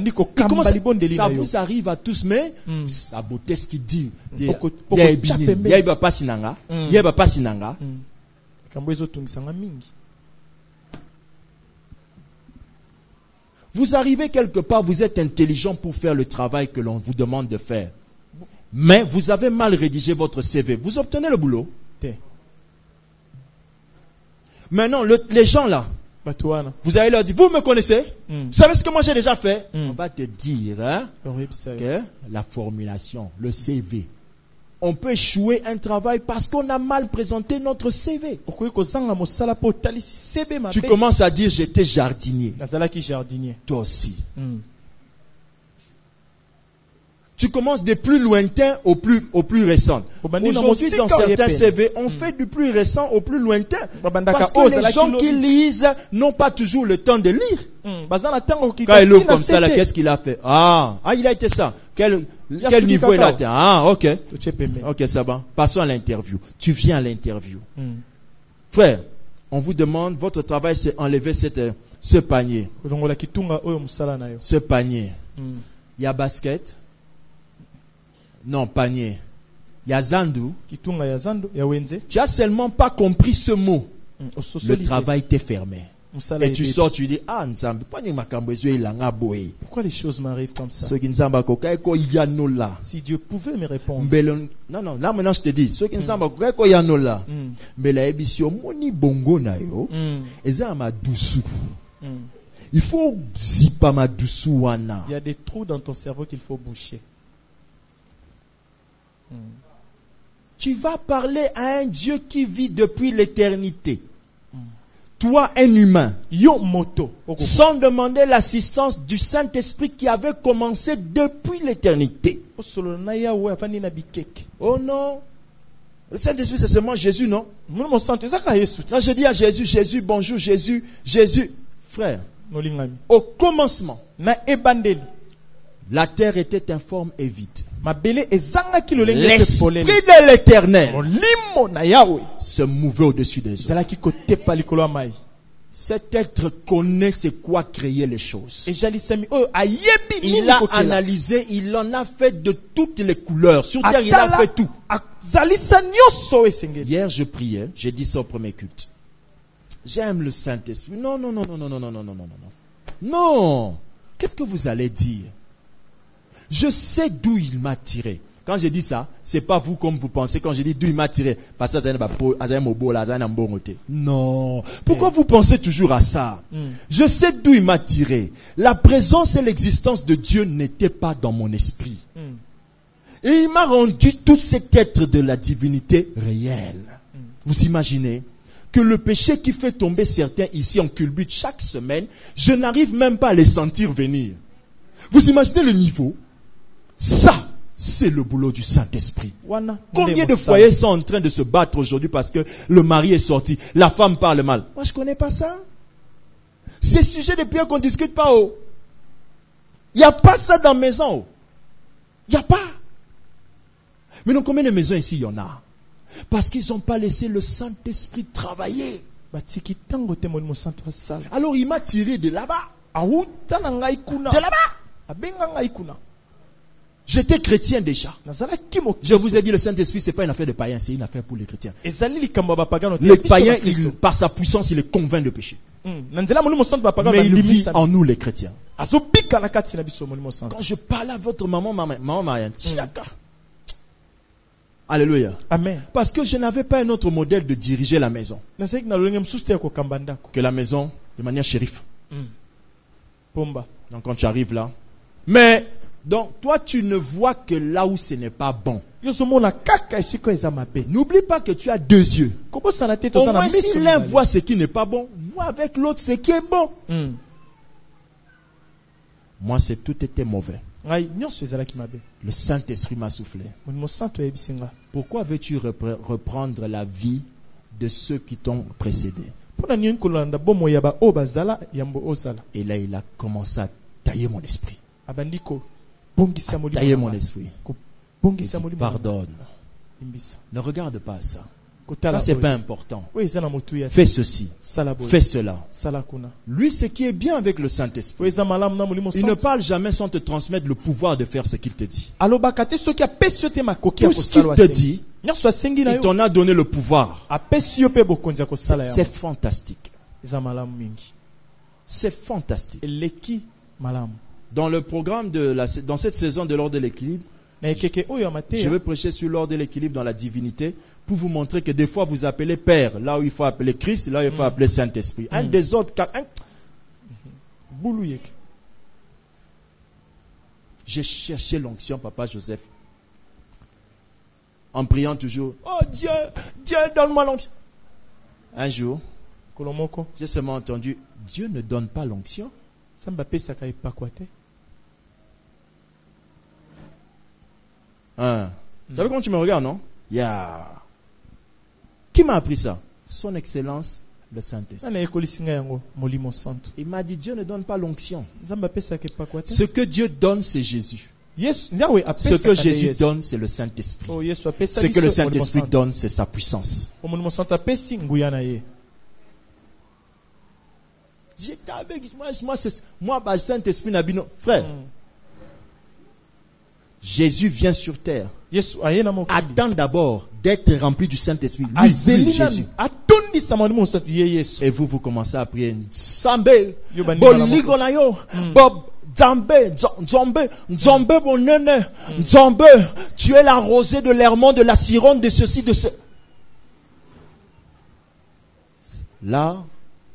vous arrive à tous, mais sabotez ce qu'il dit. Vous arrivez quelque part, vous êtes intelligent pour faire le travail que l'on vous demande de faire. Mais vous avez mal rédigé votre CV. Vous obtenez le boulot. Maintenant, les gens là, Vous allez leur dire, vous me connaissez? Vous savez ce que moi j'ai déjà fait? On va te dire hein, que la formulation, le CV. On peut échouer un travail parce qu'on a mal présenté notre CV. Tu commences à dire, j'étais jardinier. Toi aussi. Tu commences des plus lointains au plus récent. Aujourd'hui, dans certains CV, on fait du plus récent au plus lointain. Parce que les gens qui lisent n'ont pas toujours le temps de lire. Quand il ouvre comme ça, là, qu'est-ce qu'il a fait? Ah, il a été ça. Quel niveau il a atteint? Ah, ok. Ok, ça va. Passons à l'interview. Tu viens à l'interview. Frère, on vous demande, votre travail, c'est enlever ce panier. Ce panier. Il y a basket. Non, panier. Il y a zandu. Tu as seulement pas compris ce mot. Le travail t'est fermé. Et tu sors, tu dis, ah, pourquoi les choses m'arrivent comme ça? Si Dieu pouvait me répondre. Non, là maintenant je te dis, il faut zipa ma doucou wana. Il y a des trous dans ton cerveau qu'il faut boucher. Tu vas parler à un Dieu qui vit depuis l'éternité. Toi, un humain, sans demander l'assistance du Saint-Esprit qui avait commencé depuis l'éternité. Oh non. Le Saint-Esprit, c'est seulement Jésus, non? Non, je dis à Jésus, Jésus, bonjour, Jésus, Jésus. Frère, au commencement, la terre était informe et vide. L'esprit de l'Éternel se mouvait au-dessus des eaux. Cet être connaît c'est quoi créer les choses. Il a analysé, il en a fait de toutes les couleurs. Sur terre, il a fait tout. Hier, je priais, j'ai dit ça au premier culte. J'aime le Saint-Esprit. Non. Non. Qu'est-ce que vous allez dire? Je sais d'où il m'a tiré. Quand je dis ça, c'est pas vous comme vous pensez. Quand je dis d'où il m'a tiré, parce que non. Pourquoi vous pensez toujours à ça? Je sais d'où il m'a tiré. La présence et l'existence de Dieu n'étaient pas dans mon esprit. Et il m'a rendu tout cet être de la divinité réel. Vous imaginez que le péché qui fait tomber certains ici en culbute chaque semaine, je n'arrive même pas à les sentir venir. Vous imaginez le niveau? Ça, c'est le boulot du Saint-Esprit. Combien de foyers sont en train de se battre aujourd'hui parce que le mari est sorti, la femme parle mal? Moi, je ne connais pas ça. C'est sujet de prière qu'on ne discute pas. Il n'y a pas ça dans la maison. Il n'y a pas. Mais non, combien de maisons ici il y en a? Parce qu'ils n'ont pas laissé le Saint-Esprit travailler. Alors il m'a tiré de là-bas. De là-bas. J'étais chrétien déjà. Je vous ai dit, le Saint-Esprit, ce n'est pas une affaire de païens, c'est une affaire pour les chrétiens. Les païens, par sa puissance, il les convainc de péché. Mais il vit en nous, les chrétiens. Quand je parle à votre maman Marianne, alléluia. Amen. Parce que je n'avais pas un autre modèle de diriger la maison que la maison de manière shérif. Donc quand tu arrives là, mais donc toi tu ne vois que là où ce n'est pas bon. N'oublie pas que tu as deux yeux. Au moins si l'un voit ce qui n'est pas bon, vois avec l'autre ce qui est bon. Moi tout était mauvais. Le Saint-Esprit m'a soufflé. Pourquoi veux-tu reprendre la vie de ceux qui t'ont précédé? Et là, il a commencé à tailler mon esprit. Tailler mon esprit. Pardonne. Ne regarde pas ça. Ça, c'est pas important. Fais ceci. Fais cela. Lui, ce qui est bien avec le Saint-Esprit, il ne parle jamais sans te transmettre le pouvoir de faire ce qu'il te dit. Tout ce qu'il te dit, il t'en a donné le pouvoir. C'est fantastique. C'est fantastique. Dans le programme dans cette saison de l'ordre de l'équilibre, je vais prêcher sur l'ordre de l'équilibre dans la divinité pour vous montrer que des fois vous appelez Père, là où il faut appeler Christ, là où il faut appeler Saint-Esprit. Un des autres cas. J'ai cherché l'onction, Papa Joseph. En priant toujours, oh Dieu, Dieu donne-moi l'onction. Un jour, j'ai seulement entendu, Dieu ne donne pas l'onction. Hein. Tu savez comment tu me regardes, non? Yeah. Qui m'a appris ça? Son Excellence, le Saint-Esprit. Il m'a dit, Dieu ne donne pas l'onction. Ce que Dieu donne, c'est Jésus. Ce que Jésus donne, c'est le Saint-Esprit. Ce que le Saint-Esprit donne, c'est sa puissance. J'étais avec moi, Saint-Esprit Nabino. Frère, Jésus vient sur terre. Attends d'abord d'être rempli du Saint-Esprit. Lui, Jésus. Et vous commencez à prier. Sambé, Boligonayo, Bob. Nzombe, mon nene, Nzombe, tu es la rosée de l'Hermon, de la Sironne, de ceci, de ce. Là,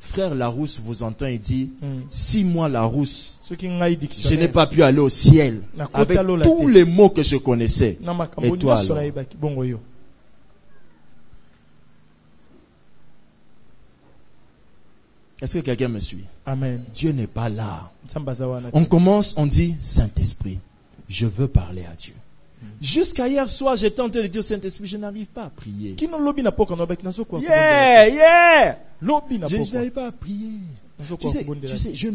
frère Larousse vous entend et dit, si moi Larousse, je n'ai pas pu aller au ciel, avec tous les mots que je connaissais, et toi alors? Est-ce que quelqu'un me suit? Amen. Dieu n'est pas là. On commence, on dit, Saint-Esprit, je veux parler à Dieu. Jusqu'à hier soir, j'étais en train de dire, Saint-Esprit, je n'arrive pas à prier. Je n'arrive pas à prier. Tu sais, je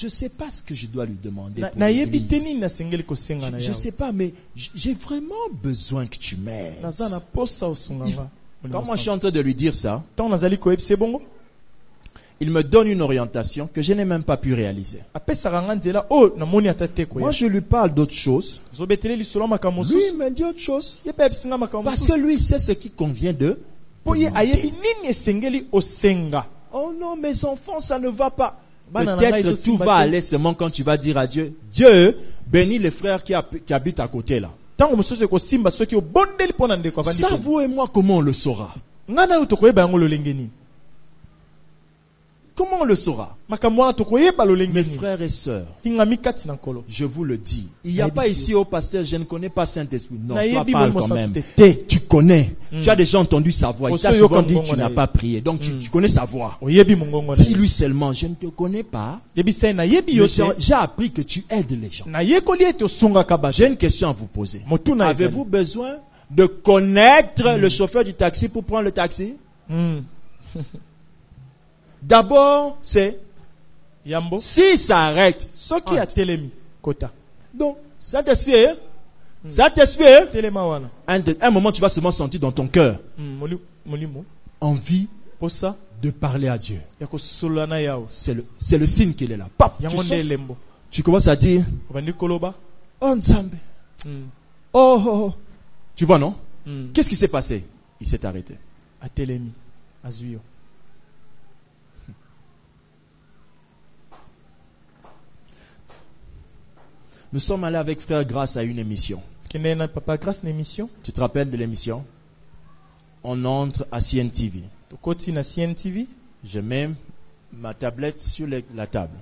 ne sais pas ce que je dois lui demander pour l'église. Je ne sais pas, mais j'ai vraiment besoin que tu m'aides. Quand moi je suis en train de lui dire ça, il me donne une orientation que je n'ai même pas pu réaliser. Moi, je lui parle d'autre chose. Lui, il me dit autre chose. Parce que lui, sait ce qui convient de demander. Oh non, mes enfants, ça ne va pas. Peut-être tout va aller seulement quand tu vas dire à Dieu, Dieu, bénis les frères qui habitent à côté là. Ça, vous et moi, comment on le saura? Comment on le saura? Mes frères et sœurs, je vous le dis, il n'y a pas ici au pasteur, je ne connais pas Saint-Esprit. Non, toi parle quand même. Tu connais. Tu as déjà entendu sa voix. Il t'a souvent dit que tu n'as pas prié. Donc tu connais sa voix. Dis-lui seulement, je ne te connais pas. J'ai appris que tu aides les gens. J'ai une question à vous poser. Avez-vous besoin de connaître le chauffeur du taxi pour prendre le taxi? D'abord, c'est si ça arrête. Donc, Saint-Esprit, un moment tu vas seulement sentir dans ton cœur envie de parler à Dieu. C'est le signe qu'il est là. Pap, tu commences à dire oh Nzambe. Oh. Tu vois, non? Qu'est-ce qui s'est passé? Il s'est arrêté. Nous sommes allés avec Frère Grâce à une émission. Tu te rappelles de l'émission? On entre à CNTV. Je mets ma tablette sur la table.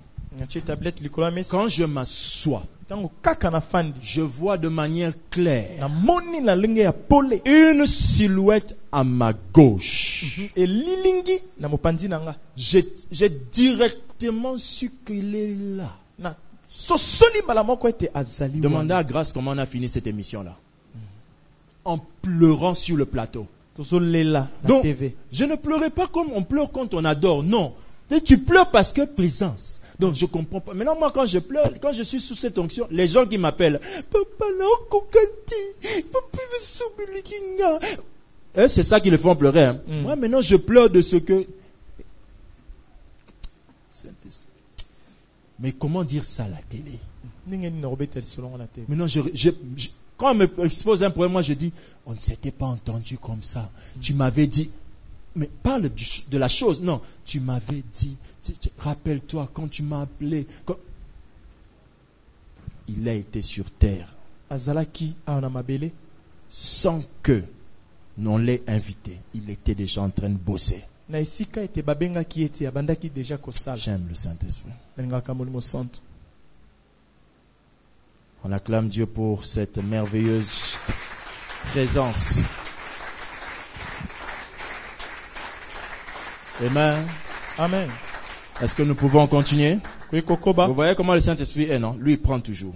Quand je m'assois, je vois de manière claire une silhouette à ma gauche. J'ai directement su qu'il est là. Demandez à Grâce comment on a fini cette émission-là. En pleurant sur le plateau. Donc, je ne pleurais pas comme on pleure quand on adore. Non. Tu pleures parce que présence. Donc, je ne comprends pas. Maintenant, moi, quand je pleure, quand je suis sous cette onction, les gens qui m'appellent, c'est ça qui les font pleurer. Hein. Moi, maintenant, je pleure de ce que... Mais comment dire ça à la télé? Maintenant, quand on me expose un problème, moi je dis, on ne s'était pas entendu comme ça. Tu m'avais dit, mais parle de la chose. Non, tu m'avais dit, rappelle-toi quand tu m'as appelé. Il a été sur terre sans que on l'a invité. Il était déjà en train de bosser. J'aime le Saint-Esprit. On acclame Dieu pour cette merveilleuse présence. Amen. Amen. Est-ce que nous pouvons continuer? Vous voyez comment le Saint-Esprit est, non? Lui, il prend toujours.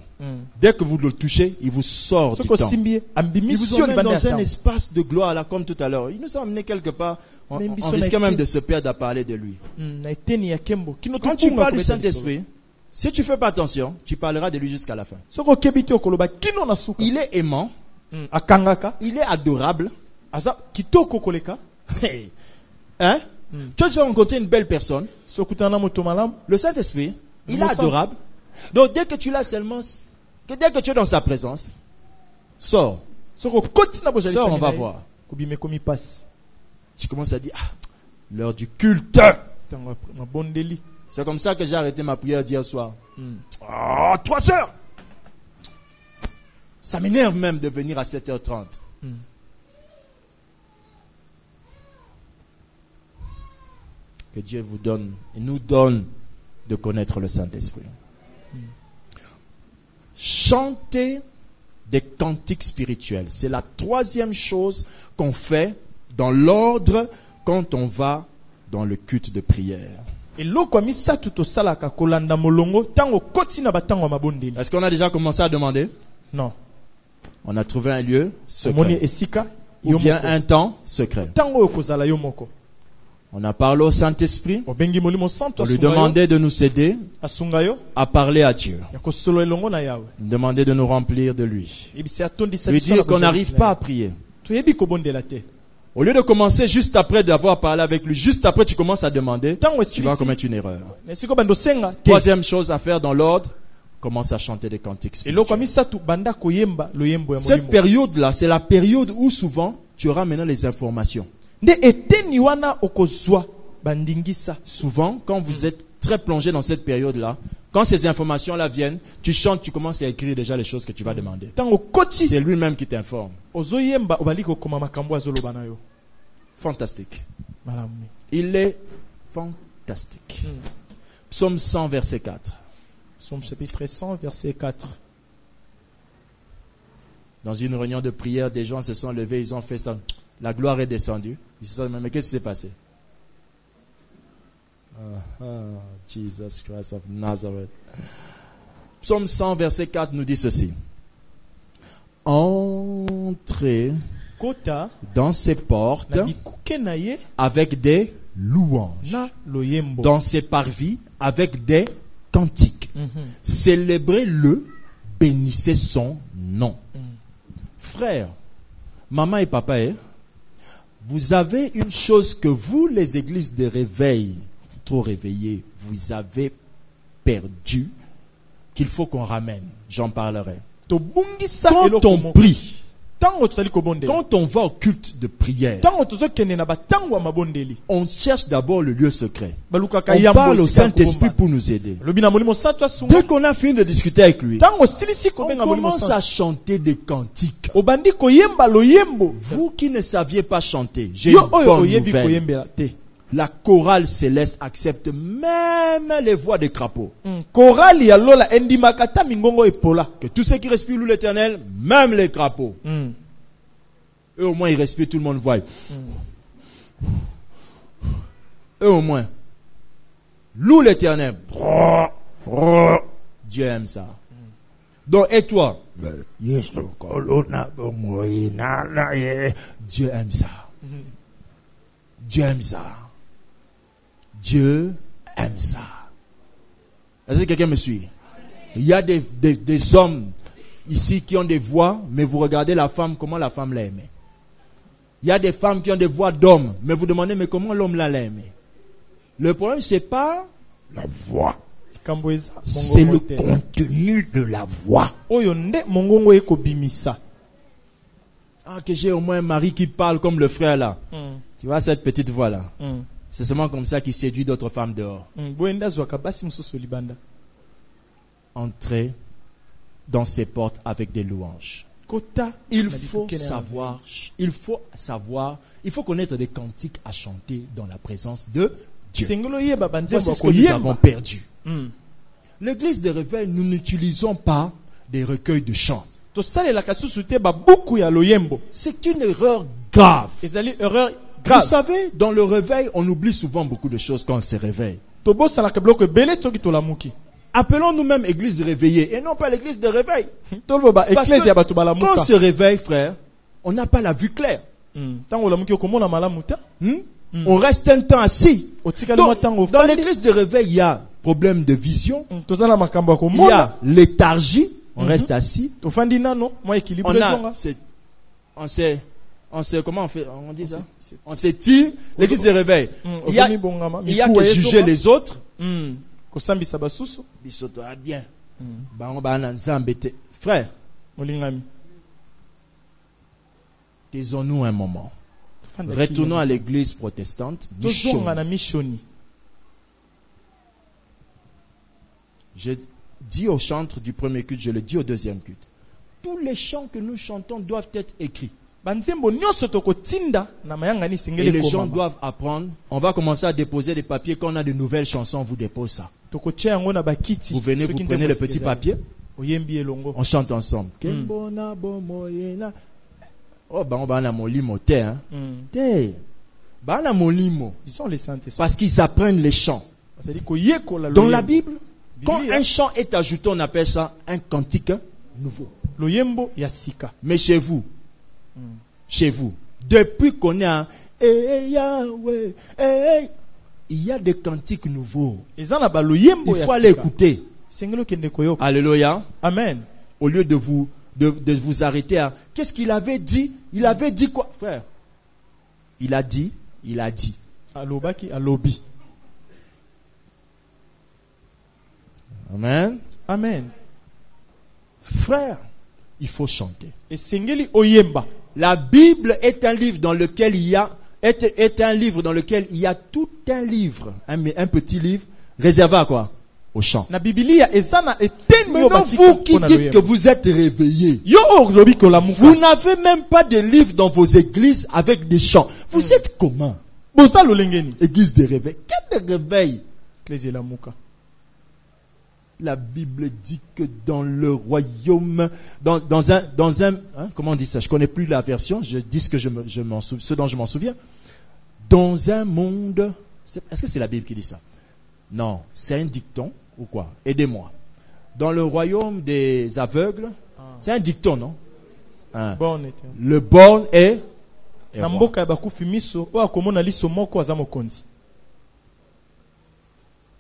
Dès que vous le touchez, il vous sort du temps. Il vous emmène dans un espace de gloire, là, comme tout à l'heure. Il nous a emmenés quelque part. On risquait même de se perdre à parler de lui. Quand tu parles du Saint-Esprit, si tu ne fais pas attention, tu parleras de lui jusqu'à la fin. Il est aimant. Il est adorable. Hein? Tu as déjà rencontré une belle personne. Le Saint-Esprit, il est adorable. Donc dès que tu l'as seulement, dès que tu es dans sa présence, sors. Sors, on va voir. Tu commences à dire, l'heure du culte. C'est comme ça que j'ai arrêté ma prière d'hier soir. 3 heures. Ça m'énerve même de venir à 7h30. Que Dieu vous donne et nous donne de connaître le Saint-Esprit. Chanter des cantiques spirituels. C'est la 3e chose qu'on fait dans l'ordre quand on va dans le culte de prière. Est-ce qu'on a déjà commencé à demander? Non. On a trouvé un lieu secret. Ou bien un temps secret. On a parlé au Saint-Esprit. On lui demandait de nous aider à parler à Dieu. Demander de nous remplir de lui. Lui dire qu'on n'arrive pas à prier. Au lieu de commencer juste après d'avoir parlé avec lui, juste après tu commences à demander, tu vas commettre une erreur. 3e chose à faire dans l'ordre, commence à chanter des cantiques spirituels. Cette période-là, c'est la période où souvent tu auras maintenant les informations. Souvent, quand vous êtes très plongé dans cette période-là, quand ces informations-là viennent, tu chantes, tu commences à écrire déjà les choses que tu vas demander. C'est lui-même qui t'informe. Fantastique. Il est fantastique. Psaume 100, verset 4. Psaume chapitre 100, verset 4. Dans une réunion de prière, des gens se sont levés, ils ont fait ça. La gloire est descendue. Ils se sont dit, mais qu'est-ce qui s'est passé? Jesus Christ of Nazareth. Psaume 100, verset 4 nous dit ceci. Entrez dans ses portes avec des louanges, dans ses parvis avec des cantiques. Célébrez-le, bénissez son nom. Frère, maman et papa, vous avez une chose que vous, les églises de réveil, trop réveillées, vous avez perdu, qu'il faut qu'on ramène. J'en parlerai. Quand on prie, quand on va au culte de prière, on cherche d'abord le lieu secret. On parle au Saint-Esprit pour nous aider. Dès qu'on a fini de discuter avec lui, on commence à chanter des cantiques. Vous qui ne saviez pas chanter, j'ai une bonne nouvelle. La chorale céleste accepte même les voix des crapauds. Que tous ceux qui respirent louent l'Éternel, même les crapauds. Eux au moins ils respirent, tout le monde voit. Eux au moins. Loue l'Éternel. Dieu aime ça. Donc, et toi? Dieu aime ça. Dieu aime ça. Dieu aime ça. Est-ce que quelqu'un me suit? Il y a des hommes ici qui ont des voix, mais vous regardez la femme, comment la femme l'a aimé. Il y a des femmes qui ont des voix d'hommes, mais vous demandez, mais comment l'homme l'a aimé? Le problème, c'est pas la voix. C'est le contenu de la voix. Que j'ai au moins un mari qui parle comme le frère là. Tu vois cette petite voix là. C'est seulement comme ça qu'il séduit d'autres femmes dehors. Entrez dans ses portes avec des louanges. Il faut savoir, il faut connaître des cantiques à chanter dans la présence de Dieu. Voici ce que nous avons perdu. L'église de réveil, nous n'utilisons pas des recueils de chants. C'est une erreur grave. Vous savez, dans le réveil, on oublie souvent beaucoup de choses quand on se réveille. Appelons nous-mêmes église réveillée et non pas l'église de réveil. Parce que quand on se réveille, frère, on n'a pas la vue claire. On reste un temps assis. Dans l'église de réveil, il y a problème de vision. Il y a léthargie. On reste assis. On sait comment on dit ça? On s'étire. L'église de réveil. Il y a que juger les autres. Bien. Frère, taisons-nous un moment. Retournons à l'église protestante. Je dis aux chantres du premier culte, je le dis au deuxième culte. Tous les chants que nous chantons doivent être écrits. Et les gens doivent apprendre. On va commencer à déposer des papiers. Quand on a de nouvelles chansons, on vous dépose ça. Vous venez, vous prenez le petit papier. On chante ensemble. Oh, parce qu'ils apprennent les chants. Dans la Bible, quand un chant est ajouté, on appelle ça un cantique nouveau. Mais chez vous, depuis qu'on est un Yahweh, il y a des cantiques nouveaux. Il faut aller écouter. Alléluia. Amen. Au lieu de vous arrêter à qu'est-ce qu'il avait dit? Il avait dit quoi, frère? Il a dit. Amen. Amen. Frère, il faut chanter. La Bible est un livre dans lequel il y a tout un livre, un petit livre réservé à quoi? Au chant. Maintenant, vous qui dites que vous êtes réveillés, vous n'avez même pas de livre dans vos églises avec des chants. Vous êtes comment? Église de réveil. Quel réveil? La Bible dit que dans le royaume, dans un comment on dit ça? Je connais plus la version. Je dis ce dont je m'en souviens. Dans un monde, est-ce que c'est la Bible qui dit ça? Non, c'est un dicton ou quoi? Aidez-moi. Dans le royaume des aveugles, c'est un dicton, non? Le born est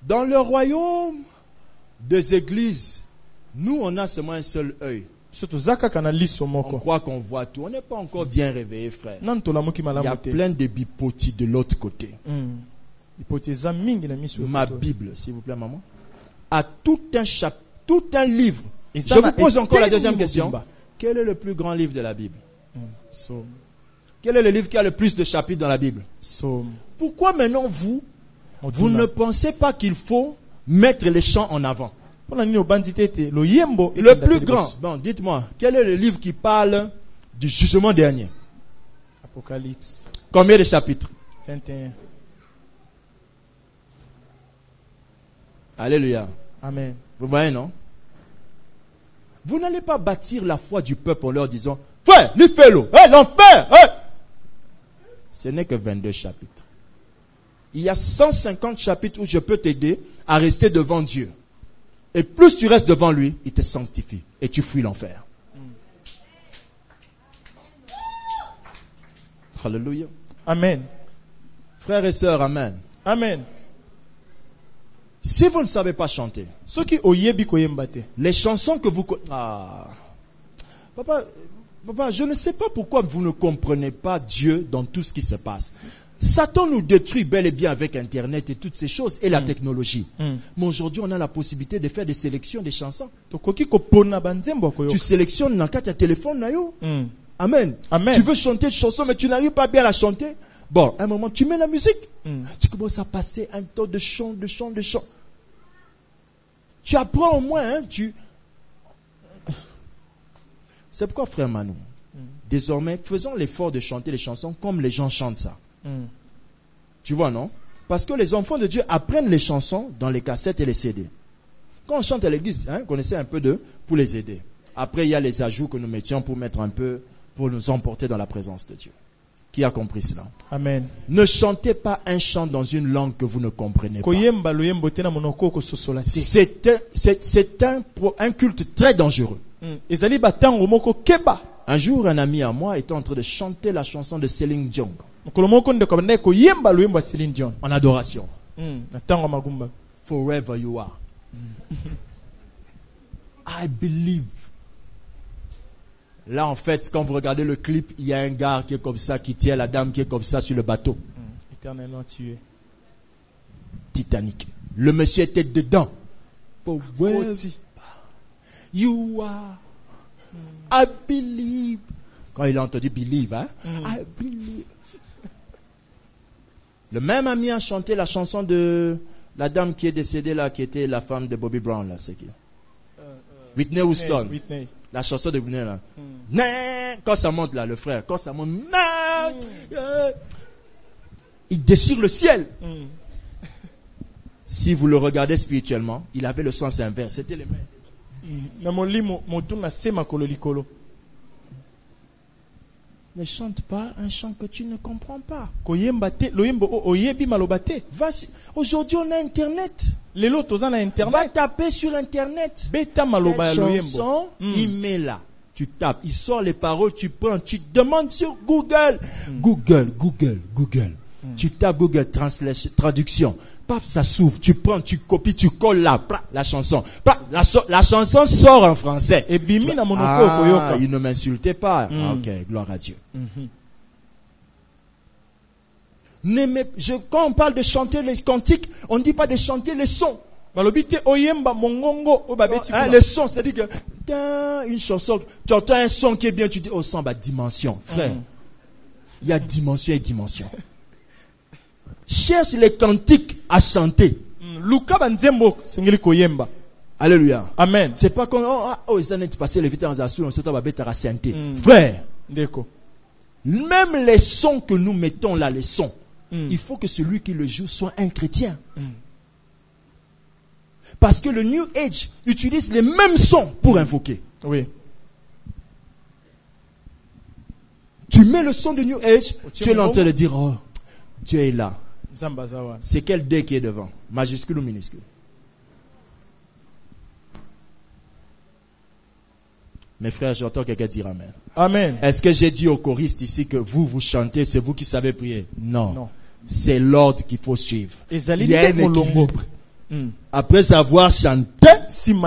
dans le royaume des églises, nous on a seulement un seul œil. On croit qu'on voit tout. On n'est pas encore bien réveillé, frère. Il y a plein de bipotis de l'autre côté. Ma Bible, s'il vous plaît, maman, a tout un livre. Je vous pose encore la deuxième question. Quel est le plus grand livre de la Bible? Quel est le livre qui a le plus de chapitres dans la Bible? Pourquoi maintenant vous ne pensez pas qu'il faut mettre les chants en avant? Le plus grand, bon, dites-moi, quel est le livre qui parle du jugement dernier? Apocalypse. Combien de chapitres? 21. Alléluia. Amen. Vous voyez, non? Vous n'allez pas bâtir la foi du peuple en leur disant, frère, l'Ifelo, l'enfer, Ce n'est que 22 chapitres. Il y a 150 chapitres où je peux t'aider à rester devant Dieu. Et plus tu restes devant lui, il te sanctifie. Et tu fuis l'enfer. Alléluia. Amen. Frères et sœurs, amen. Amen. Si vous ne savez pas chanter, les chansons que vous... Papa, je ne sais pas pourquoi vous ne comprenez pas Dieu dans tout ce qui se passe. Satan nous détruit bel et bien avec Internet et toutes ces choses et la technologie. Mais aujourd'hui, on a la possibilité de faire des sélections des chansons. Tu sélectionnes dans le téléphone. Amen. Amen. Tu veux chanter une chanson, mais tu n'arrives pas bien à la chanter. Bon, à un moment, tu mets la musique. Tu commences à passer un temps de chant. Tu apprends au moins. C'est pourquoi, frère Manu, désormais, faisons l'effort de chanter les chansons comme les gens chantent ça. Tu vois, non? Parce que les enfants de Dieu apprennent les chansons dans les cassettes et les CD. Quand on chante à l'église, connaissez un peu pour les aider. Après, il y a les ajouts que nous mettions pour mettre un peu, pour nous emporter dans la présence de Dieu. Qui a compris cela? Amen. Ne chantez pas un chant dans une langue que vous ne comprenez pas. C'est un culte très dangereux. Un jour, un ami à moi était en train de chanter la chanson de Céline Dion en adoration. Forever you are. I believe. Là, en fait, quand vous regardez le clip, il y a un gars qui est comme ça, qui tient la dame qui est comme ça sur le bateau. Éternellement tué. Titanic. Le monsieur était dedans. Forever you are. I believe. Quand il a entendu believe, I believe. Le même ami a chanté la chanson de la dame qui est décédée là, qui était la femme de Bobby Brown là, c'est qui? Whitney Houston. Whitney. La chanson de Whitney là. Quand ça monte là, le frère, quand ça monte, il déchire le ciel. Si vous le regardez spirituellement, il avait le sens inverse. C'était les mains. Ne chante pas un chant que tu ne comprends pas. Aujourd'hui, on a Internet. Va taper sur Internet. Chanson, il met là. Tu tapes, il sort les paroles, tu prends, tu demandes sur Google. Google. Tu tapes Google traduction. Pap, ça s'ouvre, tu prends, tu copies, tu colles là, la chanson. La chanson sort en français. Il ne m'insultait pas. Ok, gloire à Dieu. Quand on parle de chanter les cantiques, on ne dit pas de chanter les sons. Les sons, c'est-à-dire que une chanson, tu entends un son qui est bien, tu dis, oh, ça, dimension. Frère, il y a dimension et dimension. Cherche les cantiques à chanter. Alléluia. Amen. C'est pas comme ils ont passé les vitesses à sous, on se trouve à santé. Frère, même les sons que nous mettons là, les sons, il faut que celui qui le joue soit un chrétien. Parce que le New Age utilise les mêmes sons pour invoquer. Oui. Tu mets le son du New Age, tu es en train de dire, oh, Dieu est là. C'est quel D qui est devant? Majuscule ou minuscule? Mes frères, j'entends quelqu'un dire Amen. Amen. Est-ce que j'ai dit aux choristes ici que vous chantez, c'est vous qui savez prier? Non. C'est l'ordre qu'il faut suivre. Il y a un équilibre. Après avoir chanté, il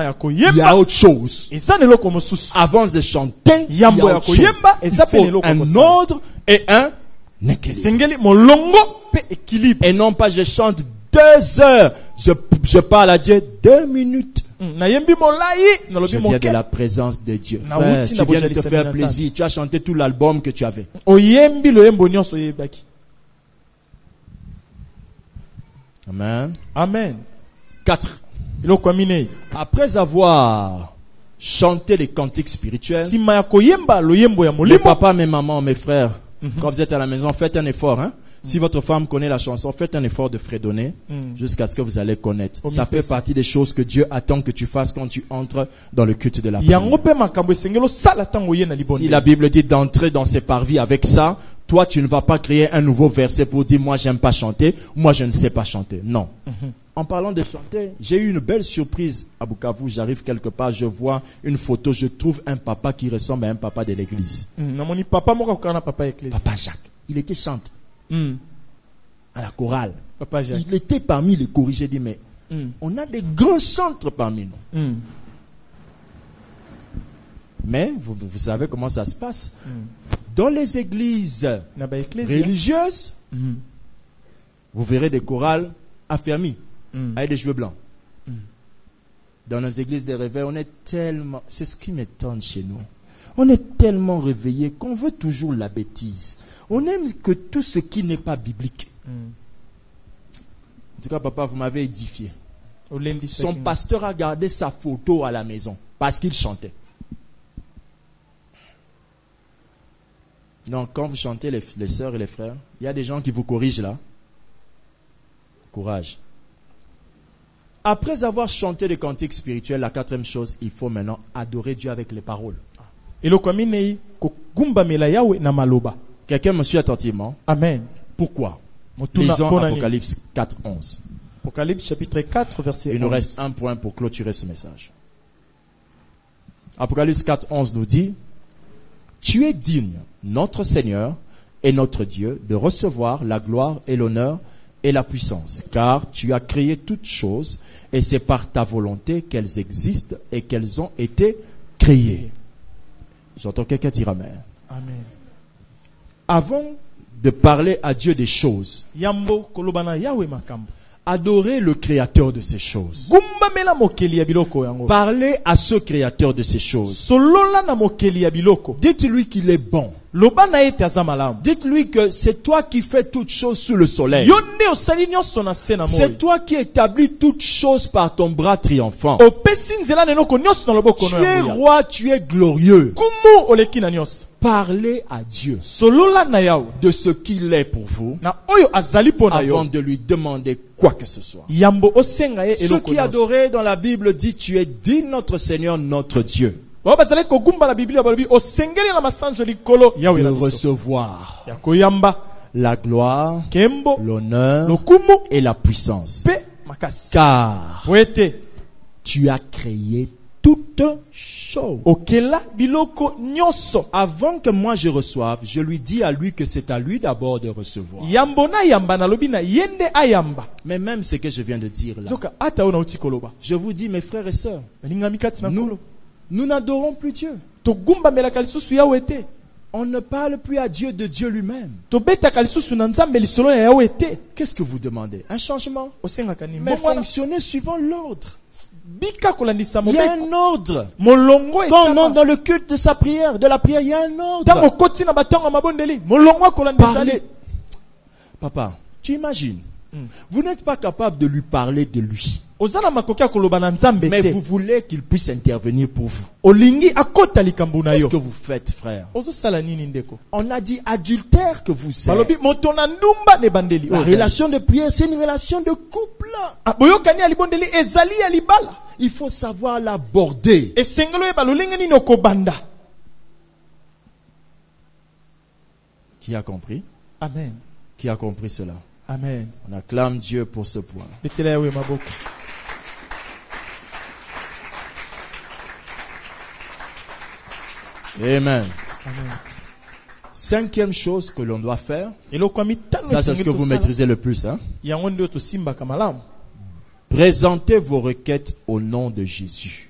y a autre chose. Avant de chanter, il y a autre chose. Il faut un ordre et un équilibre. Et non pas je chante 2 heures, je parle à Dieu 2 minutes. Je viens de la présence de Dieu. Frère, tu viens de te faire plaisir. Tu as chanté tout l'album que tu avais. Amen. Amen. 4. Après avoir chanté les cantiques spirituels, mes papas, mes mamans, mes frères, quand vous êtes à la maison, faites un effort. Si votre femme connaît la chanson, faites un effort de fredonner jusqu'à ce que vous allez connaître. Ça fait partie des choses que Dieu attend que tu fasses quand tu entres dans le culte de la prière. Si la Bible dit d'entrer dans ses parvis avec ça, toi tu ne vas pas créer un nouveau verset pour dire moi j'aime pas chanter, moi je ne sais pas chanter. Non. En parlant de chanter, j'ai eu une belle surprise à Bukavu. J'arrive quelque part, je vois une photo, je trouve un papa qui ressemble à un papa de l'église. Papa Jacques. Il était chanteur. À la chorale. Il était parmi les choristes. J'ai dit, mais on a des grands chantres parmi nous. Mais vous savez comment ça se passe. Dans les églises religieuses, vous verrez des chorales affermis, avec des cheveux blancs. Dans nos églises de réveil, on est tellement... C'est ce qui m'étonne chez nous. On est tellement réveillés qu'on veut toujours la bêtise. On aime que tout ce qui n'est pas biblique. En tout cas, papa, vous m'avez édifié. Son pasteur a gardé sa photo à la maison parce qu'il chantait. Donc, quand vous chantez, les sœurs et les frères, il y a des gens qui vous corrigent là. Courage. Après avoir chanté des cantiques spirituels, la quatrième chose, il faut maintenant adorer Dieu avec les paroles. Quelqu'un me suit attentivement. Amen. Pourquoi? Lisons Apocalypse 4, 11. Apocalypse chapitre 4, verset 11. Il nous reste un point pour clôturer ce message. Apocalypse 4, 11 nous dit: Tu es digne, notre Seigneur et notre Dieu, de recevoir la gloire et l'honneur et la puissance, car tu as créé toutes choses, et c'est par ta volonté qu'elles existent et qu'elles ont été créées. J'entends quelqu'un dire Amen. Amen. Avant de parler à Dieu des choses, adorer le créateur de ces choses. Parlez à ce créateur de ces choses. Dites-lui qu'il est bon. Dites-lui que c'est toi qui fais toutes choses sous le soleil. C'est toi qui établis toutes choses par ton bras triomphant. Tu es roi, tu es glorieux. Parlez à Dieu de ce qu'il est pour vous avant de lui demander quoi que ce soit. Ceux qui adoraient dans la Bible disent: Tu es digne, notre Seigneur, notre Dieu, de recevoir la gloire, l'honneur et la puissance, car tu as créé toutes choses. Avant que moi je reçoive, je lui dis à lui que c'est à lui d'abord de recevoir. Mais même ce que je viens de dire là, je vous dis, mes frères et sœurs, nous n'adorons plus Dieu. On ne parle plus à Dieu de Dieu lui-même. Qu'est-ce que vous demandez? Un changement? Mais fonctionnez suivant l'ordre. Il y a un ordre. Quand on entre dans le culte de sa prière, de la prière, il y a un ordre. Parlez. Papa, tu imagines, vous n'êtes pas capable de lui parler de lui, mais vous voulez qu'il puisse intervenir pour vous. Qu'est-ce que vous faites, frère? On a dit adultère que vous êtes. La relation de prière, c'est une relation de couple. Il faut savoir l'aborder. Qui a compris? Amen. Qui a compris cela? Amen. On acclame Dieu pour ce point. Amen. Amen. Cinquième chose que l'on doit faire, ça c'est ce que vous maîtrisez le plus, hein? Présentez vos requêtes au nom de Jésus,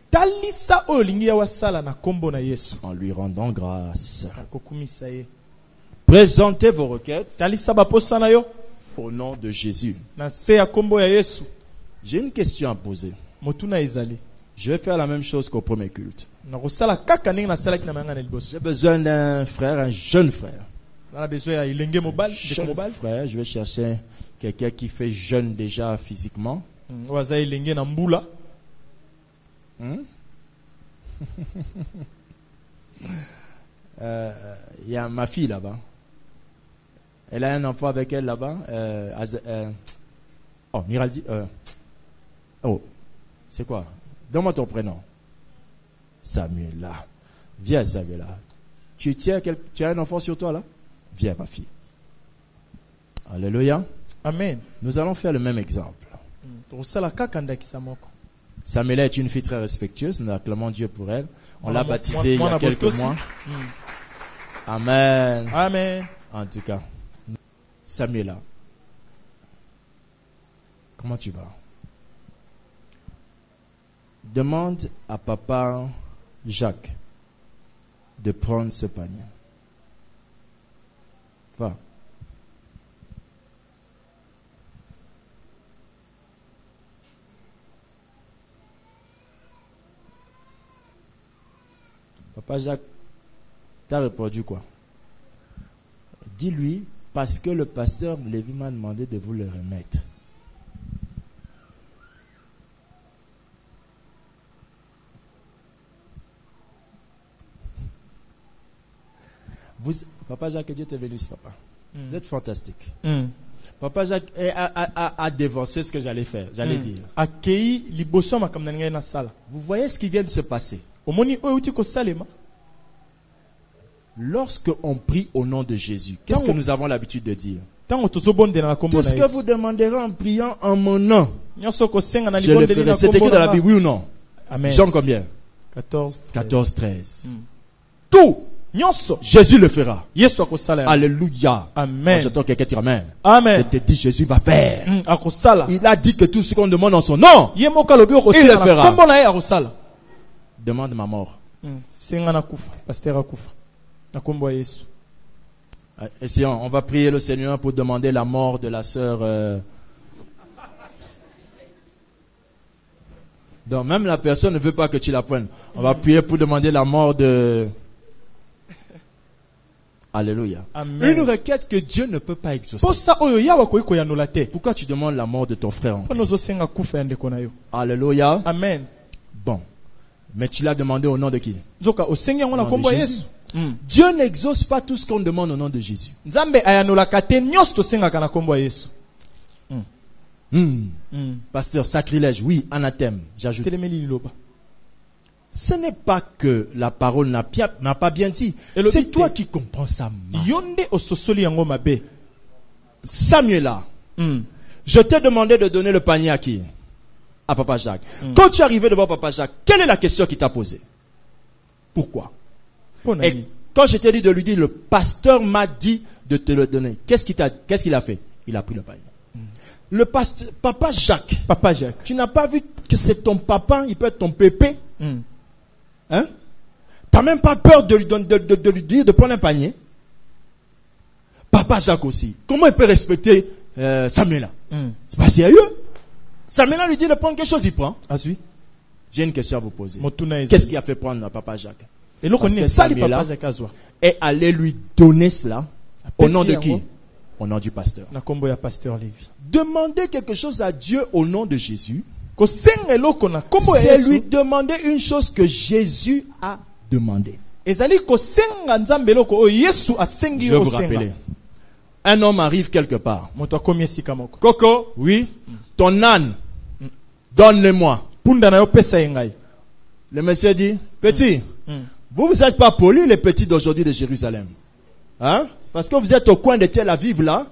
en lui rendant grâce. Présentez vos requêtes au nom de Jésus. J'ai une question à poser. Je vais faire la même chose qu'au premier culte. J'ai besoin d'un frère, un jeune frère. Jeune frère, je vais chercher quelqu'un qui fait jeune déjà physiquement. Il y a ma fille là-bas. Elle a un enfant avec elle là-bas. Miraldi. C'est quoi? Donne-moi ton prénom. Samuel là. Viens Samuel là. Tu as un enfant sur toi là? Viens ma fille. Alléluia. Amen. Nous allons faire le même exemple. Samuel est une fille très respectueuse. Nous acclamons Dieu pour elle. On l'a baptisée il y a quelques mois. Amen. Amen. En tout cas, Samuel, comment tu vas? Demande à papa Jacques de prendre ce panier. Va. Papa Jacques, t'as répondu quoi? Dis-lui, parce que le pasteur Lévi m'a demandé de vous le remettre. Papa Jacques, que Dieu te bénisse, papa. Vous êtes fantastique. Papa Jacques a dévancé ce que j'allais faire, j'allais dire. Vous voyez ce qui vient de se passer. Lorsque on prie au nom de Jésus, qu'est-ce que nous avons l'habitude de dire? Tout ce que vous demanderez en priant en mon nom, je le ferai. C'est écrit dans la Bible, oui ou non? Amen. Jean combien? 14, 13. Tout, Jésus le fera. Alléluia. Amen. J'entends quelqu'un dire amen. Amen. Je te dis, Jésus va faire. Il a dit que tout ce qu'on demande en son nom, il le fera. Demande ma mort. Et si on va prier le Seigneur pour demander la mort de la sœur. Donc même la personne ne veut pas que tu la prennes. On va prier pour demander la mort de... Alléluia. Amen. Une requête que Dieu ne peut pas exaucer. Pourquoi tu demandes la mort de ton frère en Christ? Alléluia. Amen. Bon. Mais tu l'as demandé au nom de qui? Au nom de Jésus. Dieu n'exauce pas tout ce qu'on demande au nom de Jésus. Pasteur, sacrilège, oui, anathème, j'ajoute. Ce n'est pas que la parole n'a pas bien dit. C'est toi qui comprends ça mal. Samuel, je t'ai demandé de donner le panier à qui? À Papa Jacques. Quand tu es arrivé devant Papa Jacques, quelle est la question qu'il t'a posée? Pourquoi? Et quand je t'ai dit de lui dire, le pasteur m'a dit de te le donner, qu'est-ce qu'il a fait? Il a pris le panier. Le pasteur, Papa Jacques, tu n'as pas vu que c'est ton papa, il peut être ton pépé? Hein? T'as même pas peur de lui dire de prendre un panier? Papa Jacques aussi. Comment il peut respecter Samuel? C'est pas sérieux. Samuel lui dit de prendre quelque chose, il prend. Ah oui. J'ai une question à vous poser. Qu'est-ce qui a fait prendre Papa Jacques? Parce que Samuel est allé lui donner cela au nom de qui? Au nom du pasteur. Demander quelque chose à Dieu au nom de Jésus, c'est lui demander une chose que Jésus a demandé. Je vais vous rappeler. Un homme arrive quelque part. Coco, oui, ton âne, donne-le-moi. Le monsieur dit, petit, vous n'êtes pas polis les petits d'aujourd'hui de Jérusalem. Hein? Parce que vous êtes au coin de Tel Aviv là,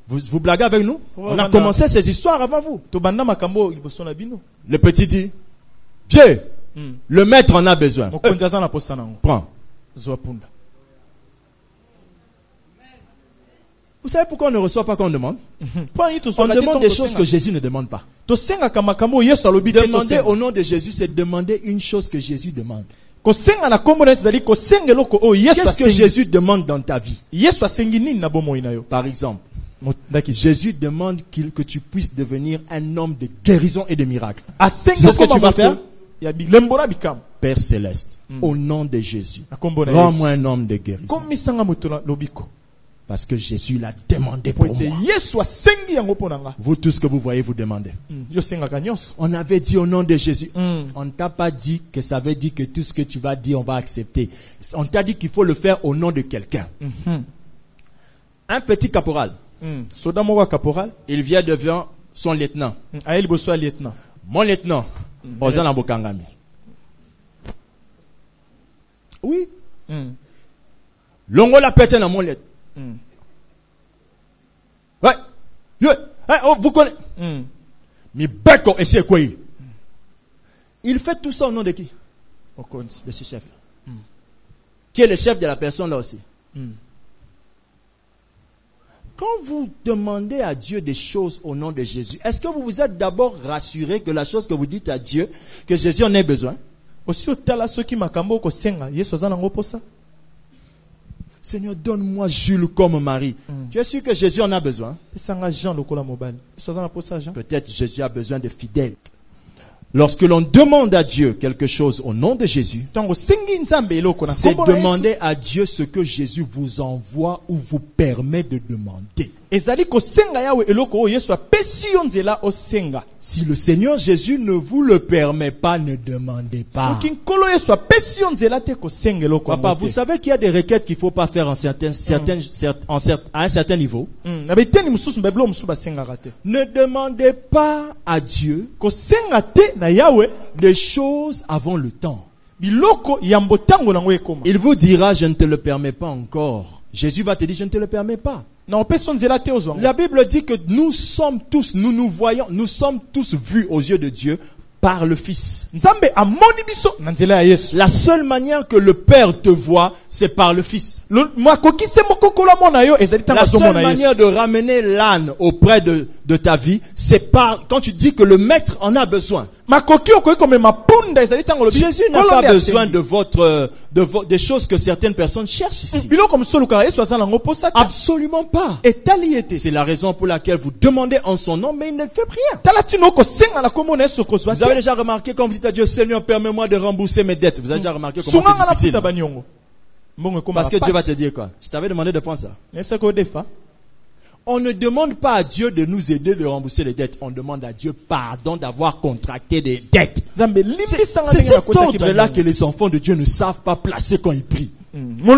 vous blaguez avec nous. On a commencé ces histoires avant vous. Le petit dit, Dieu, le maître en a besoin. Prends. Vous savez pourquoi on ne reçoit pas qu'on demande? On demande des choses que Jésus ne demande pas. Demander au nom de Jésus, c'est demander une chose que Jésus demande. Qu'est-ce que Jésus demande dans ta vie? Par exemple, Jésus demande que tu puisses devenir un homme de guérison et de miracles. C'est ce que tu vas faire? Père Céleste, au nom de Jésus, rends-moi un homme de guérison. Parce que Jésus l'a demandé pour moi. Vous tous que vous voyez, vous demandez. On avait dit au nom de Jésus. On ne t'a pas dit que ça veut dire que tout ce que tu vas dire, on va accepter. On t'a dit qu'il faut le faire au nom de quelqu'un. Un petit caporal. Il vient devant son lieutenant. Mon lieutenant. Oui. Longo la pète dans mon lieutenant. Ouais. Vous connaissez. Mais Beko et c'est quoi? Il fait tout ça au nom de qui? De ce chef. Qui est le chef de la personne là aussi. Quand vous demandez à Dieu des choses au nom de Jésus, est-ce que vous vous êtes d'abord rassuré que la chose que vous dites à Dieu, que Jésus en ait besoin? Seigneur, donne-moi Jules comme mari. Tu es sûr que Jésus en a besoin? Peut-être Jésus a besoin de fidèles. Lorsque l'on demande à Dieu quelque chose au nom de Jésus, c'est demander à Dieu ce que Jésus vous envoie ou vous permet de demander. Si le Seigneur Jésus ne vous le permet pas, ne demandez pas. Papa, vous savez qu'il y a des requêtes qu'il ne faut pas faire à un certain niveau. Ne demandez pas à Dieu des choses avant le temps. Il vous dira, je ne te le permets pas encore. Jésus va te dire, je ne te le permets pas. La Bible dit que nous sommes tous vus aux yeux de Dieu par le Fils. La seule manière que le Père te voit, c'est par le Fils. La seule manière de ramener l'âne auprès de ta vie, c'est quand tu dis que le Maître en a besoin. Jésus n'a pas besoin des choses que certaines personnes cherchent ici. Absolument pas. C'est la raison pour laquelle vous demandez en son nom, mais il ne fait rien. Vous avez déjà remarqué quand vous dites à Dieu, Seigneur, permets-moi de rembourser mes dettes. Vous avez déjà remarqué comment c'est difficile. Parce que Dieu va te dire quoi? Je t'avais demandé de prendre ça. On ne demande pas à Dieu de nous aider de rembourser les dettes. On demande à Dieu pardon d'avoir contracté des dettes. C'est cet ordre-là que les enfants de Dieu ne savent pas placer quand ils prient. Vous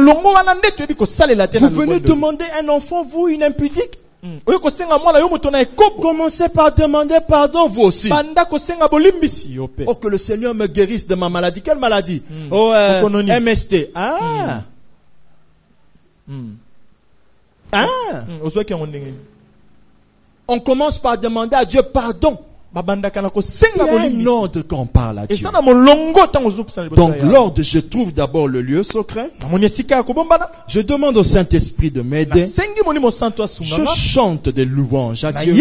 venez demander un enfant, vous, une impudique. Commencez par demander pardon, vous aussi. Oh, que le Seigneur me guérisse de ma maladie. Quelle maladie? Oh, MST. On commence par demander à Dieu pardon. Il y a un ordre quand on parle à Dieu. Donc l'ordre, je trouve d'abord le lieu secret. Je demande au Saint-Esprit de m'aider. Je chante des louanges à Dieu.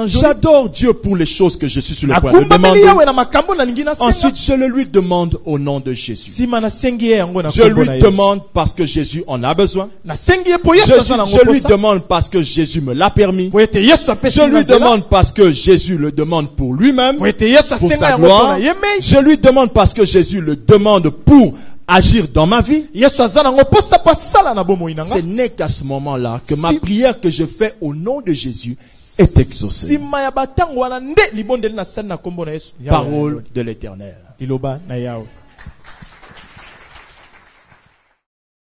J'adore Dieu pour les choses que je suis sur le point de demander. Ensuite, je le lui demande au nom de Jésus. Je lui demande parce que Jésus en a besoin. Je lui demande parce que Jésus me l'a permis. Je lui demande parce que Jésus le demande pour lui-même, pour sa gloire. Je lui demande parce que Jésus le demande pour agir dans ma vie. Ce n'est qu'à ce moment-là que ma prière que je fais au nom de Jésus est exaucée. Parole de l'Éternel.